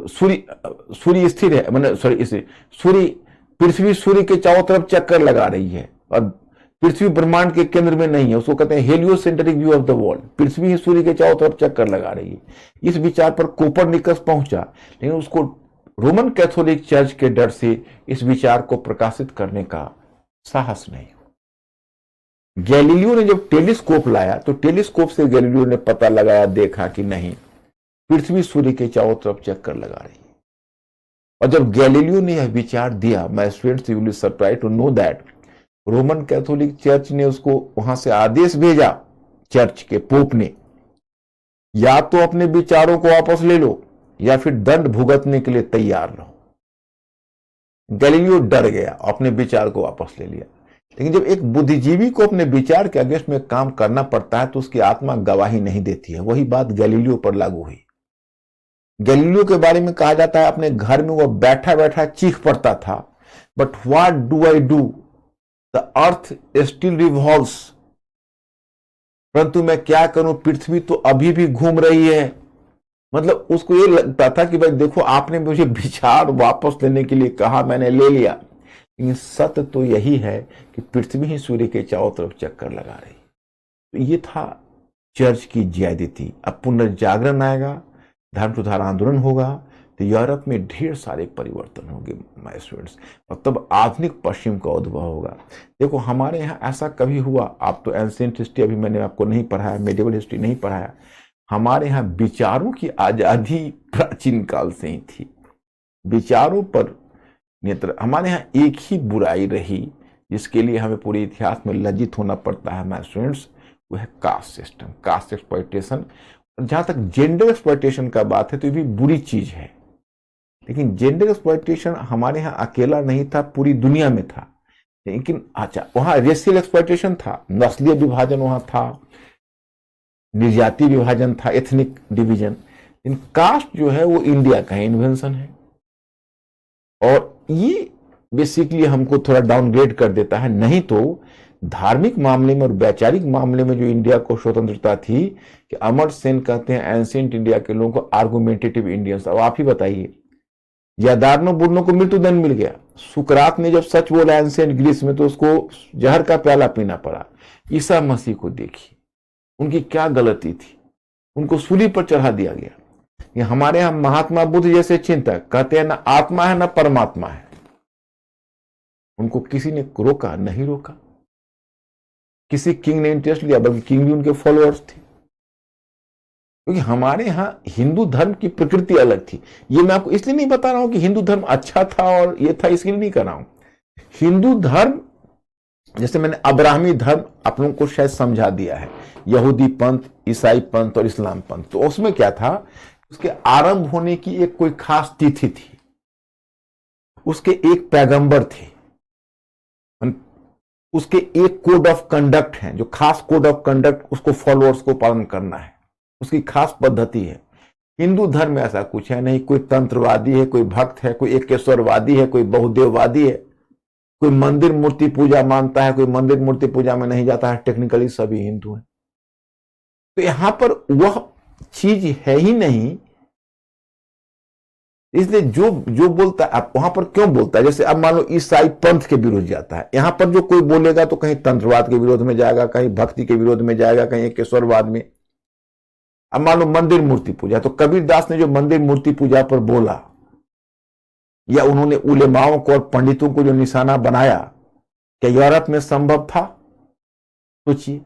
सूर्य स्थिर है, पृथ्वी सूर्य के चारों तरफ चक्कर लगा रही है और पृथ्वी ब्रह्मांड के केंद्र में नहीं है। उसको कहते हैं heliocentric view of the world. पृथ्वी ही सूर्य के चारों तरफ चक्कर लगा रही है। इस विचार पर कोपरनिकस पहुंचा, लेकिन उसको रोमन कैथोलिक चर्च के डर से इस विचार को प्रकाशित करने का साहस नहीं। गैलीलियो ने जब टेलीस्कोप लाया तो टेलीस्कोप से गैलीलियो ने पता लगाया, देखा कि नहीं, पृथ्वी सूर्य के चारों तरफ चक्कर लगा रही है। और जब गैलीलियो ने यह विचार दिया, my students you will surprise to know that Roman Catholic church ने उसको वहां से आदेश भेजा, चर्च के पोप ने, या तो अपने विचारों को वापस ले लो या फिर दंड भुगतने के लिए तैयार रहो। गैलीलियो डर गया, अपने विचार को वापस ले लिया। लेकिन जब एक बुद्धिजीवी को अपने विचार के अगेंस्ट में काम करना पड़ता है तो उसकी आत्मा गवाही नहीं देती है। वही बात गैलीलियो पर लागू हुई। गैलीलियो के बारे में कहा जाता है अपने घर में वो बैठा बैठा चीख पड़ता था, but what do I do, the earth still revolves. परंतु मैं क्या करूं, पृथ्वी तो अभी भी घूम रही है। मतलब उसको ये लगता था कि भाई देखो, आपने मुझे विचार वापस लेने के लिए कहा, मैंने ले लिया, लेकिन सत्य तो यही है कि पृथ्वी ही सूर्य के चारों तरफ चक्कर लगा रही। तो ये था चर्च की ज्यादती। अब पुनर्जागरण आएगा, धर्म सुधार आंदोलन होगा, तो यूरोप में ढेर सारे परिवर्तन होंगे माय स्टूडेंट्स, और तब आधुनिक पश्चिम का उद्भव होगा। देखो हमारे यहाँ ऐसा कभी हुआ, आप तो एंशिएंट हिस्ट्री अभी मैंने आपको नहीं पढ़ाया, मेडिवल हिस्ट्री नहीं पढ़ाया। हमारे यहाँ विचारों की आजादी प्राचीन काल से ही थी। विचारों पर नेत्र, हमारे यहाँ एक ही बुराई रही जिसके लिए हमें पूरे इतिहास में लज्जित होना पड़ता है माय स्टूडेंट्स, वो है कास्ट सिस्टम, कास्ट एक्सप्लॉयटेशन। जहां तक जेंडर एक्सप्लॉयटेशन का बात है तो ये भी बुरी चीज है, लेकिन जेंडर एक्सप्लॉयटेशन हमारे यहाँ अकेला नहीं था, पूरी दुनिया में था। लेकिन अच्छा, वहां रेशियल एक्सप्लॉयटेशन था, नस्लीय विभाजन वहां था, निर्जाति विभाजन था, एथनिक डिवीजन। लेकिन कास्ट जो है वो इंडिया का इन्वेंशन है, और ये बेसिकली हमको थोड़ा डाउनग्रेड कर देता है। नहीं तो धार्मिक मामले में और वैचारिक मामले में जो इंडिया को स्वतंत्रता थी, कि अमर सेन कहते हैं एंशिएंट इंडिया के लोगों को आर्गुमेंटेटिव इंडियंस। अब आप ही बताइए, यादार्नो बुर्नो को मृत्युदंड मिल गया, सुकरात ने जब सच बोला एंशिएंट ग्रीस में तो उसको जहर का प्याला पीना पड़ा। ईसा मसीह को देखिए, उनकी क्या गलती थी, उनको सूली पर चढ़ा दिया गया। ये हमारे यहां महात्मा बुद्ध जैसे चिंतक कहते हैं ना आत्मा है ना परमात्मा है, उनको किसी ने रोका नहीं, रोका किसी किंग ने इंटरेस्ट लिया, बल्कि किंग भी उनके फॉलोअर्स थे। क्योंकि हमारे यहां हिंदू धर्म की प्रकृति अलग थी। ये मैं आपको इसलिए नहीं बता रहा हूं कि हिंदू धर्म अच्छा था और ये था, इसके लिए नहीं कर रहा हूं। हिंदू धर्म, जैसे मैंने अब्राहमी धर्म आप लोगों को शायद समझा दिया है, यहूदी पंथ, ईसाई पंथ और इस्लाम पंथ। तो उसमें क्या था, उसके आरंभ होने की एक कोई खास तिथि थी, उसके एक पैगंबर थे, उसके एक कोड ऑफ कंडक्ट है, जो खास कोड ऑफ कंडक्ट उसको फॉलोअर्स को पालन करना है, उसकी खास पद्धति है। हिंदू धर्म में ऐसा कुछ है नहीं, कोई तंत्रवादी है, कोई भक्त है, कोई एकेश्वरवादी है, कोई बहुदेववादी है। कोई मंदिर मूर्ति पूजा मानता है, कोई मंदिर मूर्ति पूजा में नहीं जाता है, टेक्निकली सभी हिंदू हैं। तो यहां पर वह चीज है ही नहीं, इसलिए जो जो बोलता है अब वहां पर क्यों बोलता है। जैसे अब मान लो ईसाई पंथ के विरोध जाता है, यहां पर जो कोई बोलेगा तो कहीं तंत्रवाद के विरोध में जाएगा, कहीं भक्ति के विरोध में जाएगा, कहीं एकेश्वरवाद में। अब मान लो मंदिर मूर्ति पूजा, तो कबीरदास ने जो मंदिर मूर्ति पूजा पर बोला, या उन्होंने उलेमाओं को और पंडितों को जो निशाना बनाया, क्या यूरोप में संभव था? सोचिए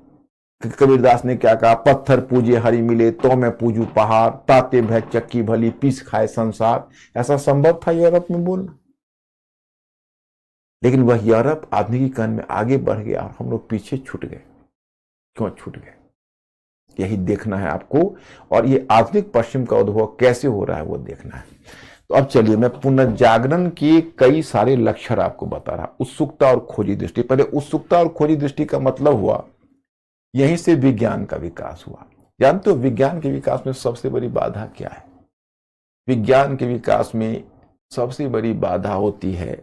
कबीरदास ने क्या कहा, पत्थर पूजे हरि मिले तो मैं पूजू पहाड़, ताते भय चक्की भली पीस खाए संसार। ऐसा संभव था यूरोप में बोलना? लेकिन वह यूरोप आधुनिकीकरण में आगे बढ़ गया और हम लोग पीछे छूट गए। क्यों छूट गए, यही देखना है आपको, और ये आधुनिक पश्चिम का उद्भव कैसे हो रहा है वो देखना है। तो अब चलिए मैं पुनर्जागरण के कई सारे लक्षण आपको बता रहा। उत्सुकता और खोजी दृष्टि। पहले उत्सुकता और खोजी दृष्टि का मतलब हुआ, यहीं से विज्ञान का विकास हुआ। जानते हो विज्ञान के विकास में सबसे बड़ी बाधा क्या है? विज्ञान के विकास में सबसे बड़ी बाधा होती है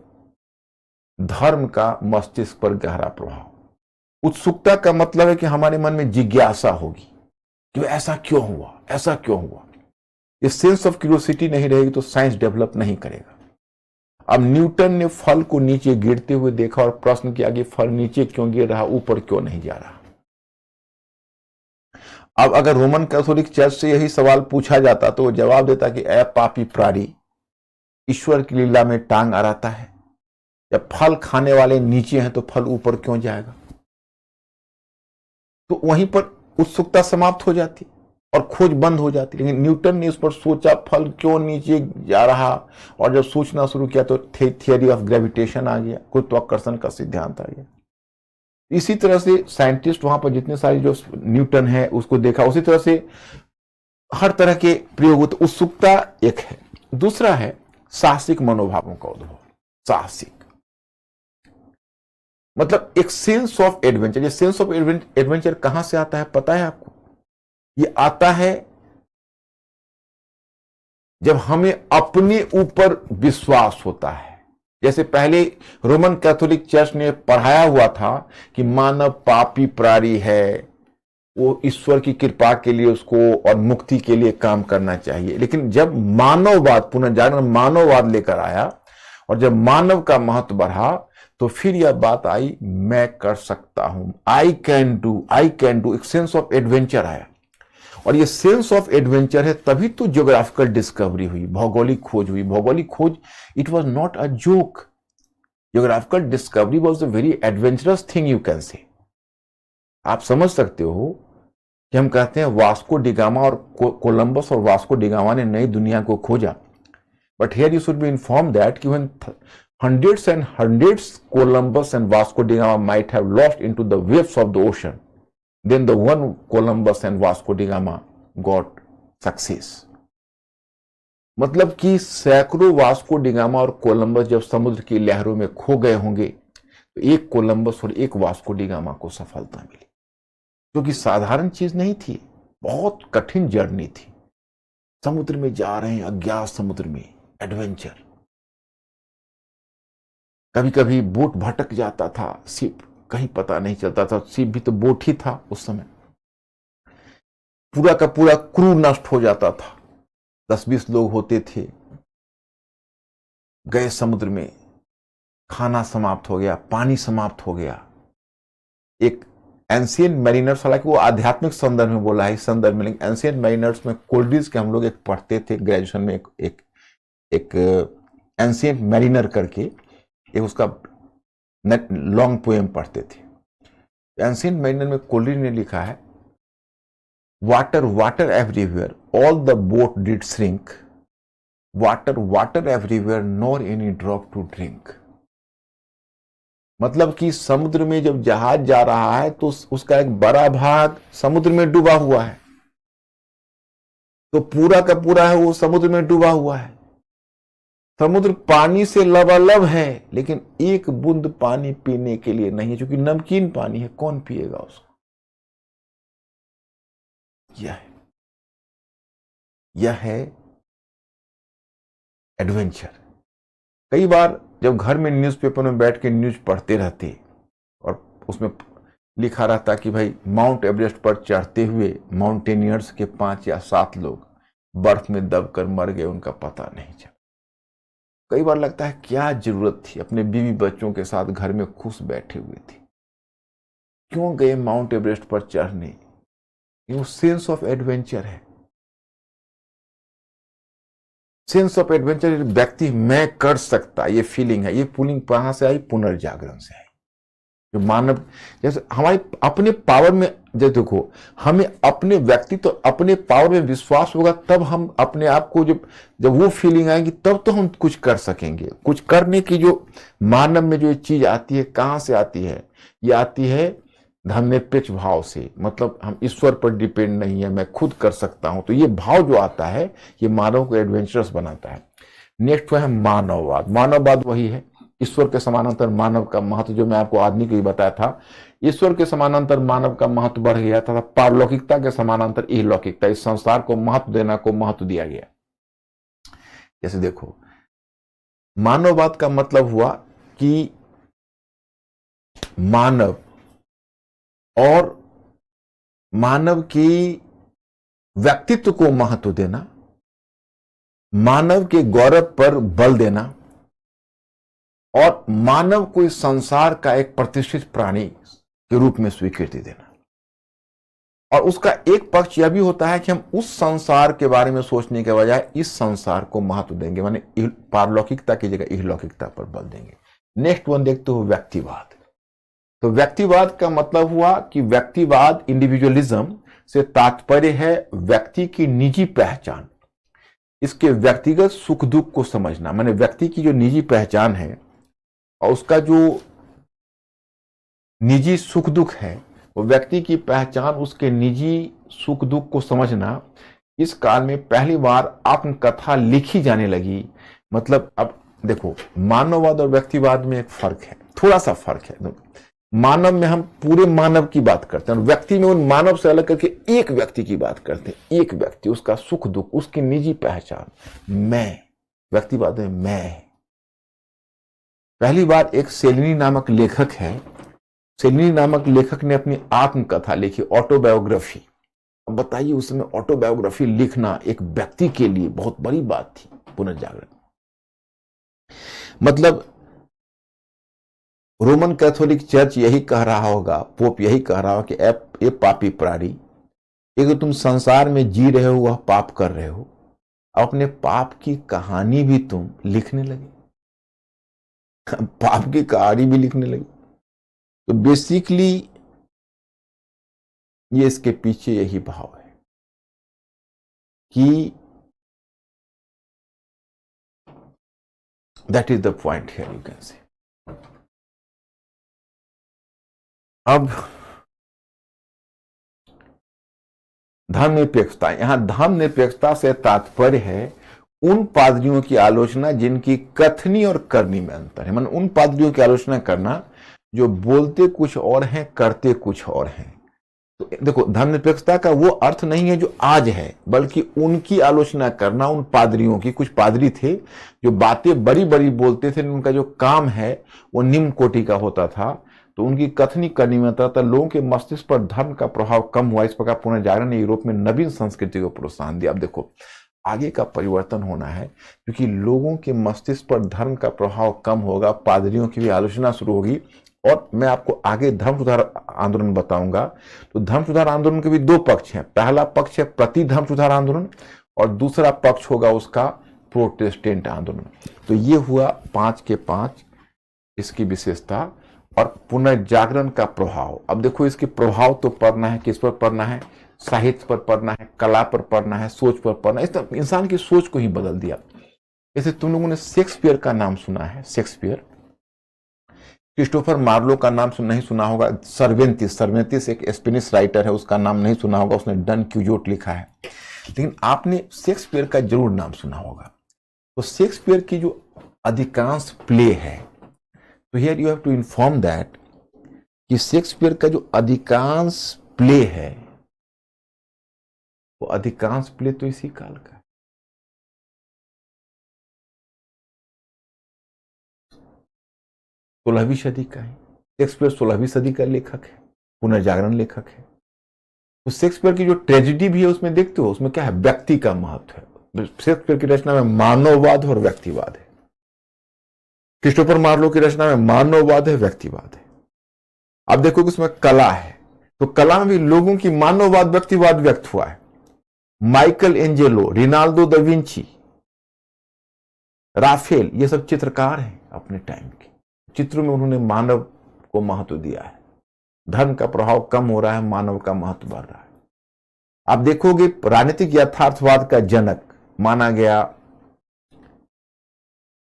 धर्म का मस्तिष्क पर गहरा प्रभाव। उत्सुकता का मतलब है कि हमारे मन में जिज्ञासा होगी कि ऐसा क्यों हुआ, ऐसा क्यों हुआ। ये सेंस ऑफ क्यूरियोसिटी नहीं रहेगी तो साइंस डेवलप नहीं करेगा। अब न्यूटन ने फल को नीचे गिरते हुए देखा और प्रश्न किया कि फल नीचे क्यों गिर रहा, ऊपर क्यों नहीं जा रहा। अब अगर रोमन कैथोलिक चर्च से यही सवाल पूछा जाता तो वो जवाब देता कि ऐ पापी प्राणी, ईश्वर की लीला में टांग अड़ाता है। जब फल खाने वाले नीचे हैं तो फल ऊपर क्यों जाएगा? तो वहीं पर उत्सुकता समाप्त हो जाती और खोज बंद हो जाती। लेकिन न्यूटन ने इस पर सोचा फल क्यों नीचे जा रहा, और जब सोचना शुरू किया तो थियरी ऑफ ग्रेविटेशन आ गया, गुरुत्वाकर्षण का सिद्धांत आ गया। इसी तरह से साइंटिस्ट वहां पर जितने सारे जो न्यूटन है उसको देखा, उसी तरह से हर तरह के प्रयोग। उत्सुकता एक है। दूसरा है साहसिक मनोभावों का उद्भव। साहसिक मतलब एक सेंस ऑफ एडवेंचर। ये सेंस ऑफ एडवेंचर कहां से आता है पता है आपको? ये आता है जब हमें अपने ऊपर विश्वास होता है। जैसे पहले रोमन कैथोलिक चर्च ने पढ़ाया हुआ था कि मानव पापी प्राणी है, वो ईश्वर की कृपा के लिए उसको और मुक्ति के लिए काम करना चाहिए। लेकिन जब मानववाद, पुनर्जागरण मानववाद लेकर आया और जब मानव का महत्व बढ़ा तो फिर यह बात आई, मैं कर सकता हूं, I can do, I can do. एक सेंस ऑफ एडवेंचर आया, और ये सेंस ऑफ एडवेंचर है तभी तो ज्योग्राफिकल डिस्कवरी हुई, भौगोलिक खोज हुई। भौगोलिक खोज, it was not a joke. Geographical discovery was a very adventurous thing you can say. आप समझ सकते हो कि हम कहते हैं वास्को डिगामा और कोलंबस और वास्को डिगामा ने नई दुनिया को खोजा, but here you should be inform that कि when hundreds and hundreds Columbus and Vasco da Gama might have lost into the waves of the ocean, then the one Columbus and Vasco da Gama got success. मतलब कि सैकड़ों Vasco da Gama और Columbus जब समुद्र की लहरों में खो गए होंगे तो एक कोलंबस और एक वास्को डिगामा को सफलता मिली, क्योंकि साधारण चीज नहीं थी, बहुत कठिन जर्नी थी। समुद्र में जा रहे हैं, अज्ञात समुद्र में, एडवेंचर। कभी कभी बोट भटक जाता था, शिप कहीं पता नहीं चलता था। शिप भी तो बोट ही था उस समय। पूरा का पूरा क्रू नष्ट हो जाता था, 10-20 लोग होते थे, गए समुद्र में, खाना समाप्त हो गया, पानी समाप्त हो गया। एक एंशियंट मैरिनर्स, हालांकि वो आध्यात्मिक संदर्भ में बोला है, इस संदर्भ में, लेकिन एंशियंट मैरिनर्स में कोल्ड्रिज के हम लोग एक पढ़ते थे ग्रेजुएशन में, एक एंशियंट मैरिनर करके एक उसका लॉन्ग पोएम पढ़ते थे। एंशियंट मैरिनर में कोल्ड्रिज ने लिखा है, water water everywhere, all the boat did shrink, water water everywhere, nor any drop to drink. मतलब कि समुद्र में जब जहाज जा रहा है तो उसका एक बड़ा भाग समुद्र में डूबा हुआ है, तो पूरा का पूरा है वो समुद्र में डूबा हुआ है। समुद्र पानी से लबालब है, लेकिन एक बूंद पानी पीने के लिए नहीं है, क्योंकि नमकीन पानी है, कौन पिएगा उसको? यह है एडवेंचर। कई बार जब घर में न्यूज़पेपर में बैठ के न्यूज पढ़ते रहते और उसमें लिखा रहता कि भाई माउंट एवरेस्ट पर चढ़ते हुए माउंटेनियर्स के 5 या 7 लोग बर्फ में दबकर मर गए, उनका पता नहीं चला। कई बार लगता है क्या जरूरत थी, अपने बीवी बच्चों के साथ घर में खुश बैठे हुए थे, क्यों गए माउंट एवरेस्ट पर चढ़ने। ये सेंस ऑफ एडवेंचर है। सेंस ऑफ एडवेंचर व्यक्ति मैं कर सकता, ये फीलिंग है। ये फीलिंग कहां से आई? पुनर्जागरण से आई। जो मानव जैसे हमारे अपने पावर में, जब देखो हमें अपने व्यक्तित्व अपने पावर में विश्वास होगा, तब हम अपने आप को जब वो फीलिंग आएगी तब तो हम कुछ कर सकेंगे। कुछ करने की जो मानव में जो चीज आती है, कहां से आती है? ये आती है धर्मनिरपेक्ष भाव से। मतलब हम ईश्वर पर डिपेंड नहीं है, मैं खुद कर सकता हूं। तो ये भाव जो आता है, ये मानव को एडवेंचरस बनाता है। नेक्स्ट है मानववाद। मानववाद वही है, ईश्वर के समानांतर मानव का महत्व, जो मैं आपको आदमी को ही बताया था। ईश्वर के समानांतर मानव का महत्व बढ़ गया था, पारलौकिकता के समानांतर इहलौकिकता, इस संसार को महत्व देना को महत्व दिया गया। जैसे देखो, मानववाद का मतलब हुआ कि मानव और मानव की व्यक्तित्व को महत्व देना, मानव के गौरव पर बल देना और मानव को इस संसार का एक प्रतिष्ठित प्राणी के रूप में स्वीकृति देना। और उसका एक पक्ष यह भी होता है कि हम उस संसार के बारे में सोचने के बजाय इस संसार को महत्व देंगे, माने पारलौकिकता की जगह इहलौकिकता पर बल देंगे। नेक्स्ट वन देखते हो, व्यक्तिवाद। तो व्यक्तिवाद का मतलब हुआ कि व्यक्तिवाद, इंडिविजुअलिज्म से तात्पर्य है व्यक्ति की निजी पहचान, इसके व्यक्तिगत सुख दुख को समझना। माने व्यक्ति की जो निजी पहचान है और उसका जो निजी सुख दुख है, वो व्यक्ति की पहचान, उसके निजी सुख दुख को समझना। इस काल में पहली बार आत्मकथा लिखी जाने लगी। मतलब अब देखो, मानववाद और व्यक्तिवाद में एक फर्क है, थोड़ा सा फर्क है। मानव में हम पूरे मानव की बात करते हैं, व्यक्ति में उन मानव से अलग करके एक व्यक्ति की बात करते हैं। एक व्यक्ति, उसका सुख दुख, उसकी निजी पहचान, मैं। व्यक्तिवाद में मैं। पहली बार एक सेलिनी नामक लेखक है, सेलिनी नामक लेखक ने अपनी आत्मकथा लिखी, ऑटोबायोग्राफी। अब बताइए, उस समय ऑटोबायोग्राफी लिखना एक व्यक्ति के लिए बहुत बड़ी बात थी। पुनर्जागरण मतलब रोमन कैथोलिक चर्च यही कह रहा होगा, पोप यही कह रहा होगा कि ए पापी प्राणी, एक तुम संसार में जी रहे हो, वह पाप कर रहे हो, अपने पाप की कहानी भी तुम लिखने लगे। पाप की कहानी भी लिखने लगे। तो बेसिकली ये इसके पीछे यही भाव है कि that is the point here, you can say. अब धर्मनिरपेक्षता, यहां धर्मनिरपेक्षता से तात्पर्य है उन पादरियों की आलोचना जिनकी कथनी और करनी में अंतर है। मतलब उन पादरियों की आलोचना करना जो बोलते कुछ और हैं, करते कुछ और हैं। तो देखो, धर्मनिरपेक्षता का वो अर्थ नहीं है जो आज है, बल्कि उनकी आलोचना करना, उन पादरियों की। कुछ पादरी थे जो बातें बड़ी बड़ी बोलते थे, उनका जो काम है वो निम्न कोटि का होता था। तो उनकी कथनी करनी में था, लोगों के मस्तिष्क पर धर्म का प्रभाव कम हुआ। इस प्रकार पुनर्जागरण ने यूरोप में नवीन संस्कृति को प्रोत्साहन दिया। अब देखो, आगे का परिवर्तन होना है, क्योंकि लोगों के मस्तिष्क पर धर्म का प्रभाव कम होगा, पादरियों की भी आलोचना शुरू होगी। और मैं आपको आगे धर्म सुधार आंदोलन बताऊंगा। तो धर्म सुधार आंदोलन के भी दो पक्ष हैं। पहला पक्ष है प्रति धर्म सुधार आंदोलन और दूसरा पक्ष होगा उसका प्रोटेस्टेंट आंदोलन। तो ये हुआ 5 के 5 इसकी विशेषता। और पुनर्जागरण का प्रभाव, अब देखो इसके प्रभाव तो पढ़ना है, किस पर पढ़ना है? साहित्य पर पढ़ना है, कला पर पढ़ना है, सोच पर पढ़ना है। इस तरह इंसान की सोच को ही बदल दिया। जैसे तुम लोगों ने शेक्सपियर का नाम सुना है, शेक्सपियर। क्रिस्टोफर मार्लो का नाम नहीं सुना होगा। सर्वेंतिस एक स्पेनिश राइटर है, उसका नाम नहीं सुना होगा, उसने डन क्यूजोट लिखा है। लेकिन आपने शेक्सपियर का जरूर नाम सुना होगा। तो शेक्सपियर की जो अधिकांश प्ले है, तो here you have to inform that कि शेक्सपियर का जो अधिकांश प्ले है, वो अधिकांश प्ले तो इसी काल का है। 16वीं सदी का है। शेक्सपियर 16वीं सदी का लेखक है, पुनर्जागरण लेखक है। तो शेक्सपियर की जो ट्रेजेडी भी है उसमें देखते हो, उसमें क्या है, व्यक्ति का महत्व है। शेक्सपियर की रचना में मानववाद और व्यक्तिवाद है। क्रिस्टोफर मार्लो की रचना में मानववाद है, व्यक्तिवाद है। अब देखो कि उसमें कला है, तो कला में भी लोगों की मानववाद व्यक्तिवाद व्यक्त हुआ है। Michelangelo, Rinaldo da Vinci, Raphael, ये सब चित्रकार हैं अपने टाइम के। चित्रों में उन्होंने मानव को महत्व दिया है। धर्म का प्रभाव कम हो रहा है, मानव का महत्व बढ़ रहा है। आप देखोगे राजनीतिक यथार्थवाद का जनक माना गया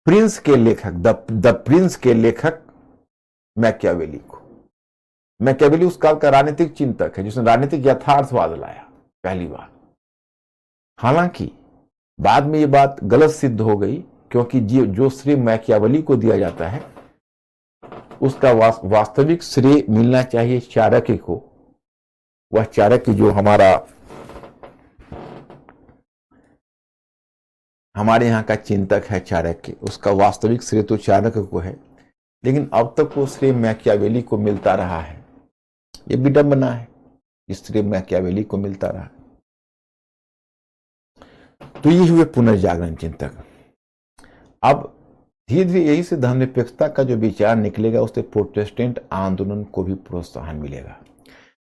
प्रिंस के लेखक, द प्रिंस के लेखक मैकियावेली को। मैकियावेली उस काल का राजनीतिक चिंतक है जिसने राजनीतिक यथार्थवाद लाया पहली बार। हालांकि बाद में ये बात गलत सिद्ध हो गई, क्योंकि जो श्रेय मैकियावेली को दिया जाता है उसका वास्तविक श्रेय मिलना चाहिए चाणक्य को। वह चाणक्य जो हमारे यहाँ का चिंतक है चाणक्य, उसका वास्तविक श्रेय तो चाणक्य को है, लेकिन अब तक वो श्रेय मैकियावेली को मिलता रहा है। ये विडंबना है, इस श्रेय मैकियावेली को मिलता रहा। तो ये हुए पुनर्जागरण चिंतक। अब धीरे धीरे यही से धर्मनिरपेक्षता का जो विचार निकलेगा उससे प्रोटेस्टेंट आंदोलन को भी प्रोत्साहन मिलेगा।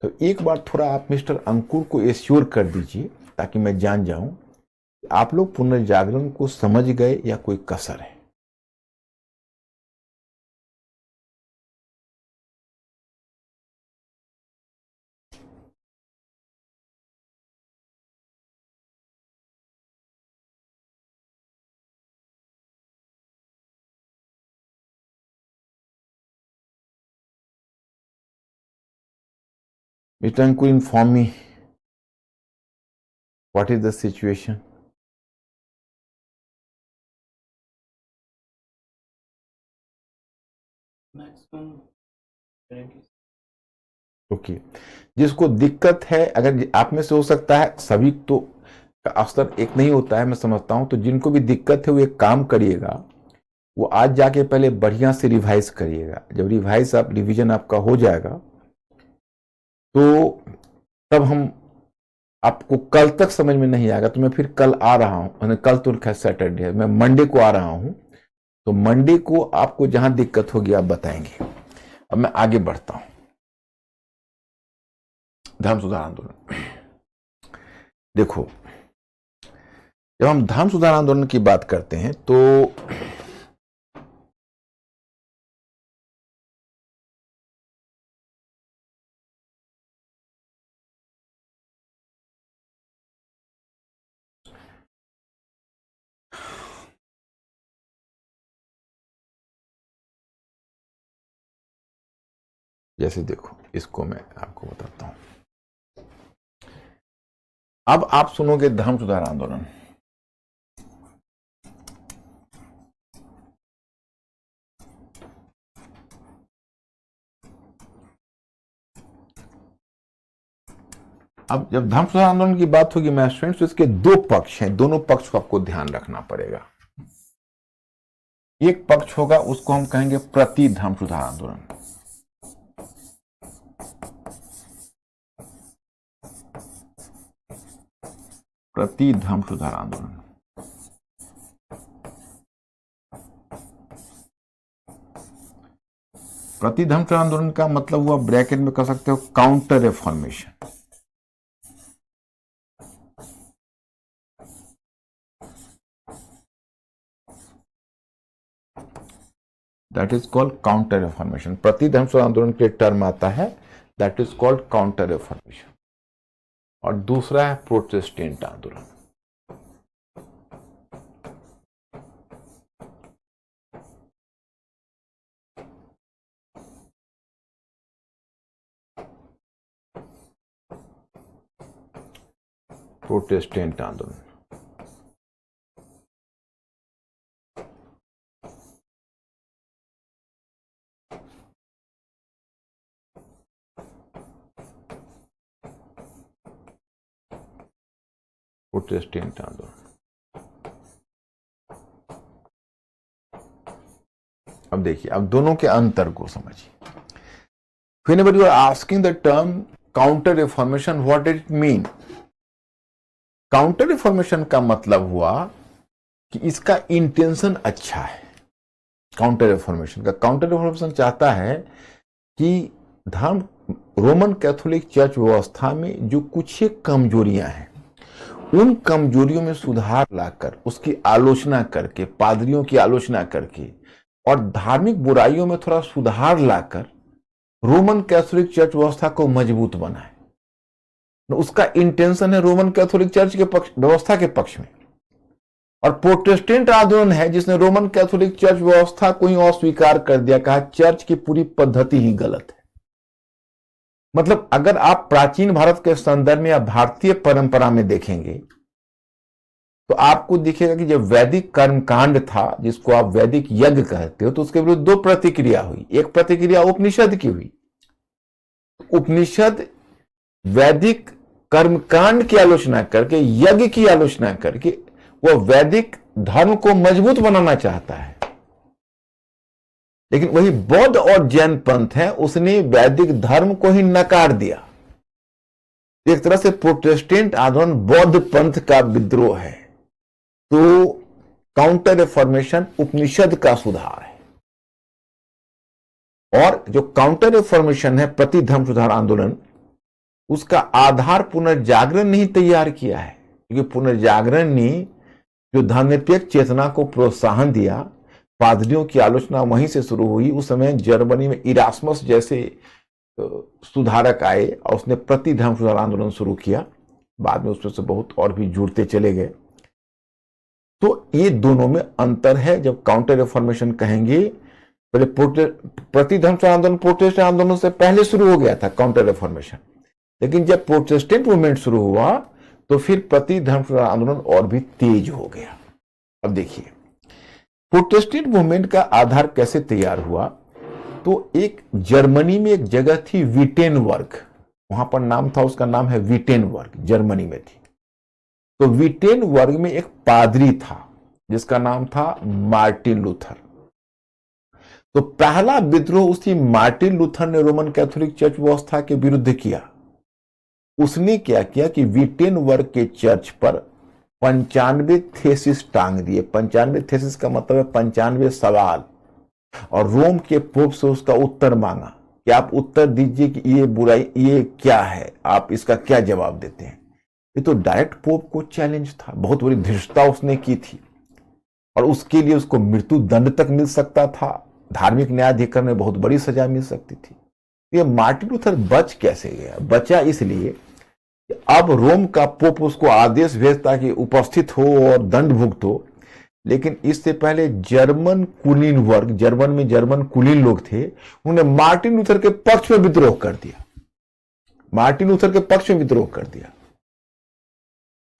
तो एक बार थोड़ा आप मिस्टर अंकुर को एश्योर कर दीजिए ताकि मैं जान जाऊं कि आप लोग पुनर्जागरण को समझ गए या कोई कसर है। Mister Ankur, inform me what is the situation. Okay, जिसको दिक्कत है, अगर आप में से हो सकता है सभी तो का अवसर एक नहीं होता है, मैं समझता हूं, तो जिनको भी दिक्कत है वो एक काम करिएगा, वो आज जाके पहले बढ़िया से रिवाइज करिएगा। जब रिवीजन आपका हो जाएगा तो तब हम आपको कल तक समझ में नहीं आएगा तो मैं फिर कल आ रहा हूं, कल तो खैर सैटरडे है, मैं मंडे को आ रहा हूं, तो मंडे को आपको जहां दिक्कत होगी आप बताएंगे। अब मैं आगे बढ़ता हूं। धर्म सुधार आंदोलन, देखो जब हम धर्म सुधार आंदोलन की बात करते हैं तो जैसे देखो, इसको मैं आपको बताता हूं। अब आप सुनोगे धर्म सुधार आंदोलन, अब जब धर्म सुधार आंदोलन की बात होगी मैं स्टूडेंट्स, तो इसके दो पक्ष हैं, दोनों पक्ष को आपको ध्यान रखना पड़ेगा। एक पक्ष होगा उसको हम कहेंगे प्रति धर्म सुधार आंदोलन, प्रति धर्म सुधार आंदोलन। प्रति धर्म सुधार आंदोलन का मतलब हुआ, ब्रैकेट में कर सकते हो, counter reformation. That is called counter reformation. प्रति धर्म सुधार आंदोलन के टर्म आता है, that is called counter reformation. और दूसरा है प्रोटेस्टेंट आंदोलन। प्रोटेस्टेंट आंदोलन, प्रोटेस्टेंट आंदोलन। अब देखिए, अब दोनों के अंतर को समझिए. Whenever you are asking the term counter reformation, what did it mean? Counter reformation का मतलब हुआ कि इसका इंटेंशन अच्छा है. काउंटर रिफॉर्मेशन चाहता है कि धर्म, रोमन कैथोलिक चर्च व्यवस्था में जो कुछ एक कमजोरियां हैं, उन कमजोरियों में सुधार लाकर, उसकी आलोचना करके, पादरियों की आलोचना करके और धार्मिक बुराइयों में थोड़ा सुधार लाकर रोमन कैथोलिक चर्च व्यवस्था को मजबूत बनाए. उसका इंटेंशन है रोमन कैथोलिक चर्च के पक्ष, व्यवस्था के पक्ष में. और प्रोटेस्टेंट आंदोलन है जिसने रोमन कैथोलिक चर्च व्यवस्था को ही अस्वीकार कर दिया, कहा चर्च की पूरी पद्धति ही गलत है. मतलब अगर आप प्राचीन भारत के संदर्भ में या भारतीय परंपरा में देखेंगे तो आपको दिखेगा कि जब वैदिक कर्मकांड था, जिसको आप वैदिक यज्ञ कहते हो, तो उसके विरुद्ध दो प्रतिक्रिया हुई. एक प्रतिक्रिया उपनिषद की हुई. उपनिषद वैदिक कर्मकांड की आलोचना करके, यज्ञ की आलोचना करके वो वैदिक धर्म को मजबूत बनाना चाहता है. लेकिन वही बौद्ध और जैन पंथ है, उसने वैदिक धर्म को ही नकार दिया. एक तरह से प्रोटेस्टेंट आंदोलन बौद्ध पंथ का विद्रोह है. तो काउंटर रिफॉर्मेशन उपनिषद का सुधार है. और जो काउंटर रिफॉर्मेशन है, प्रति धर्म सुधार आंदोलन, उसका आधार पुनर्जागरण ने ही तैयार किया है. क्योंकि पुनर्जागरण ने जो धर्मनिरपेक्ष चेतना को प्रोत्साहन दिया, पादरियों की आलोचना वहीं से शुरू हुई. उस समय जर्मनी में इरास्मस जैसे सुधारक आए और उसने प्रति धर्म सुधार आंदोलन शुरू किया. बाद में उसमें से बहुत और भी जुड़ते चले गए. तो ये दोनों में अंतर है. जब काउंटर रिफॉर्मेशन कहेंगे, पहले प्रति धर्म सुधार आंदोलन प्रोटेस्टेंट आंदोलन से पहले शुरू हो गया था काउंटर रिफॉर्मेशन. लेकिन जब प्रोटेस्टेंट मूवमेंट शुरू हुआ तो फिर प्रति धर्म सुधार आंदोलन और भी तेज हो गया. अब देखिए, प्रोटेस्टेंट मूवमेंट का आधार कैसे तैयार हुआ. तो एक जर्मनी में एक जगह थी विटेनबर्ग, वहां पर नाम था, उसका नाम है विटेनबर्ग, जर्मनी में थी. तो विटेनबर्ग में एक पादरी था जिसका नाम था मार्टिन लूथर. तो पहला विद्रोह उसी मार्टिन लूथर ने रोमन कैथोलिक चर्च व्यवस्था के विरुद्ध किया. उसने क्या किया कि विटेनबर्ग के चर्च पर 95 थेसिस टांग दिए. 95 थेसिस का मतलब है 95 सवाल. और रोम के पोप से उसका उत्तर मांगा कि आप उत्तर दीजिए कि ये बुराई, ये क्या है, आप इसका क्या जवाब देते हैं. ये तो डायरेक्ट पोप को चैलेंज था. बहुत बड़ी धृष्टता उसने की थी और उसके लिए उसको मृत्यु दंड तक मिल सकता था. धार्मिक न्यायाधिकरण में बहुत बड़ी सजा मिल सकती थी. ये मार्टिन लूथर बच कैसे गया? बचा इसलिए कि अब रोम का पोप उसको आदेश भेजता कि उपस्थित हो और दंड भुगतो. लेकिन इससे पहले जर्मन कुलीन वर्ग, जर्मन में जर्मन कुलीन लोग थे, उन्होंने मार्टिन लूथर के पक्ष में विद्रोह कर दिया. मार्टिन लूथर के पक्ष में विद्रोह कर दिया.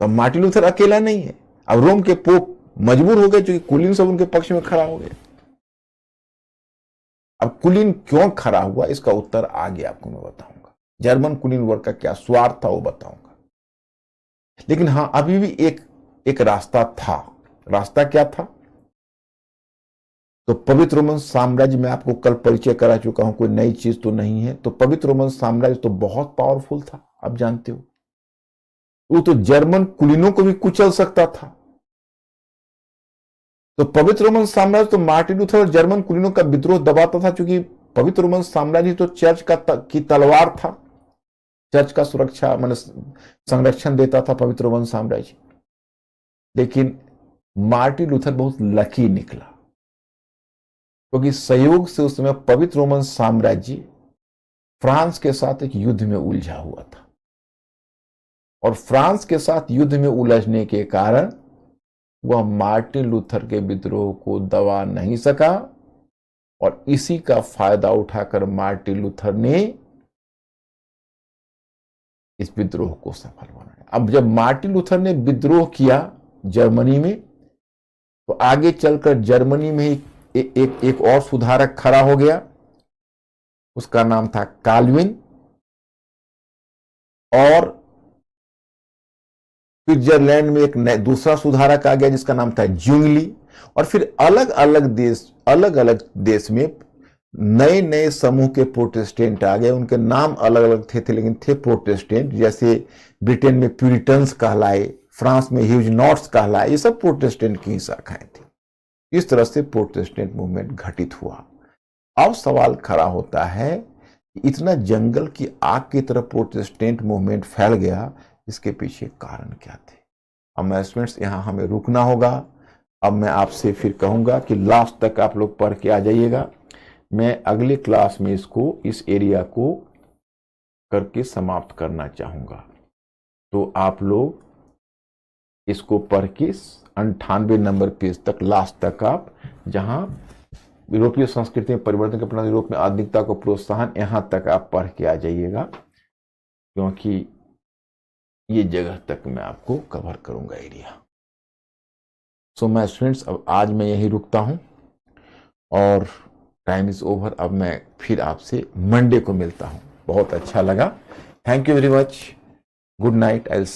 तो मार्टिन लूथर अकेला नहीं है. अब रोम के पोप मजबूर हो गए क्योंकि कुलीन सब उनके पक्ष में खड़ा हो गए. अब कुलीन क्यों खड़ा हुआ, इसका उत्तर आगे आपको मैं बताऊंगा. जर्मन कुलीन वर्ग का क्या स्वार्थ था वो बताऊंगा. लेकिन हां, अभी भी एक रास्ता था. रास्ता क्या था? तो पवित्र रोमन साम्राज्य में आपको कल परिचय करा चुका हूं, कोई नई चीज तो नहीं है. तो पवित्र रोमन साम्राज्य तो बहुत पावरफुल था, आप जानते हो. वो तो जर्मन कुलीनों को भी कुचल सकता था. तो पवित्र रोमन साम्राज्य तो मार्टिन लूथर और जर्मन कुलीनों का विद्रोह दबाता था, क्योंकि पवित्र रोमन साम्राज्य तो चर्च की तलवार था. चर्च का सुरक्षा माने संरक्षण देता था पवित्र रोमन साम्राज्य. लेकिन मार्टिन लूथर बहुत लकी निकला, क्योंकि सहयोग से उस समय पवित्र रोमन साम्राज्य फ्रांस के साथ एक युद्ध में उलझा हुआ था. और फ्रांस के साथ युद्ध में उलझने के कारण वह मार्टिन लूथर के विद्रोह को दबा नहीं सका. और इसी का फायदा उठाकर मार्टिन लूथर ने इस विद्रोह को सफल बनाया. अब जब मार्टिन लूथर ने विद्रोह किया जर्मनी में, तो आगे चलकर जर्मनी में एक और सुधारक खड़ा हो गया. उसका नाम था काल्विन. और स्विट्जरलैंड में एक दूसरा सुधारक आ गया जिसका नाम था ज्यूंगली. और फिर अलग अलग देश में नए नए समूह के प्रोटेस्टेंट आ गए। उनके नाम अलग अलग थे लेकिन थे प्रोटेस्टेंट। जैसे ब्रिटेन में प्यूरिटन्स कहलाए, फ्रांस में ह्यूजनॉट्स कहलाए, ये सब प्रोटेस्टेंट की शाखाएं थी। इस तरह से प्रोटेस्टेंट मूवमेंट घटित हुआ। अब सवाल खड़ा होता है कि इतना जंगल की आग की तरह प्रोटेस्टेंट मूवमेंट फैल गया, इसके पीछे कारण क्या थे? अब मैं स्टूडेंट्स यहां हमें रुकना होगा। अब मैं आपसे फिर कहूंगा कि लास्ट तक आप लोग पढ़ के आ जाइएगा। मैं अगले क्लास में इस एरिया को करके समाप्त करना चाहूंगा। तो आप लोग इसको पढ़ के 98 नंबर पेज तक लास्ट तक आप, जहां यूरोपीय संस्कृति में परिवर्तन के अपना यूरोप में आधुनिकता को प्रोत्साहन, यहां तक आप पढ़ के आ जाइएगा, क्योंकि ये जगह तक मैं आपको कवर करूंगा एरिया। सो माय स्टूडेंट्स, अब आज मैं यही रुकता हूं और टाइम इज ओवर। अब मैं फिर आपसे मंडे को मिलता हूं। बहुत अच्छा लगा। Thank you very much. Good night. I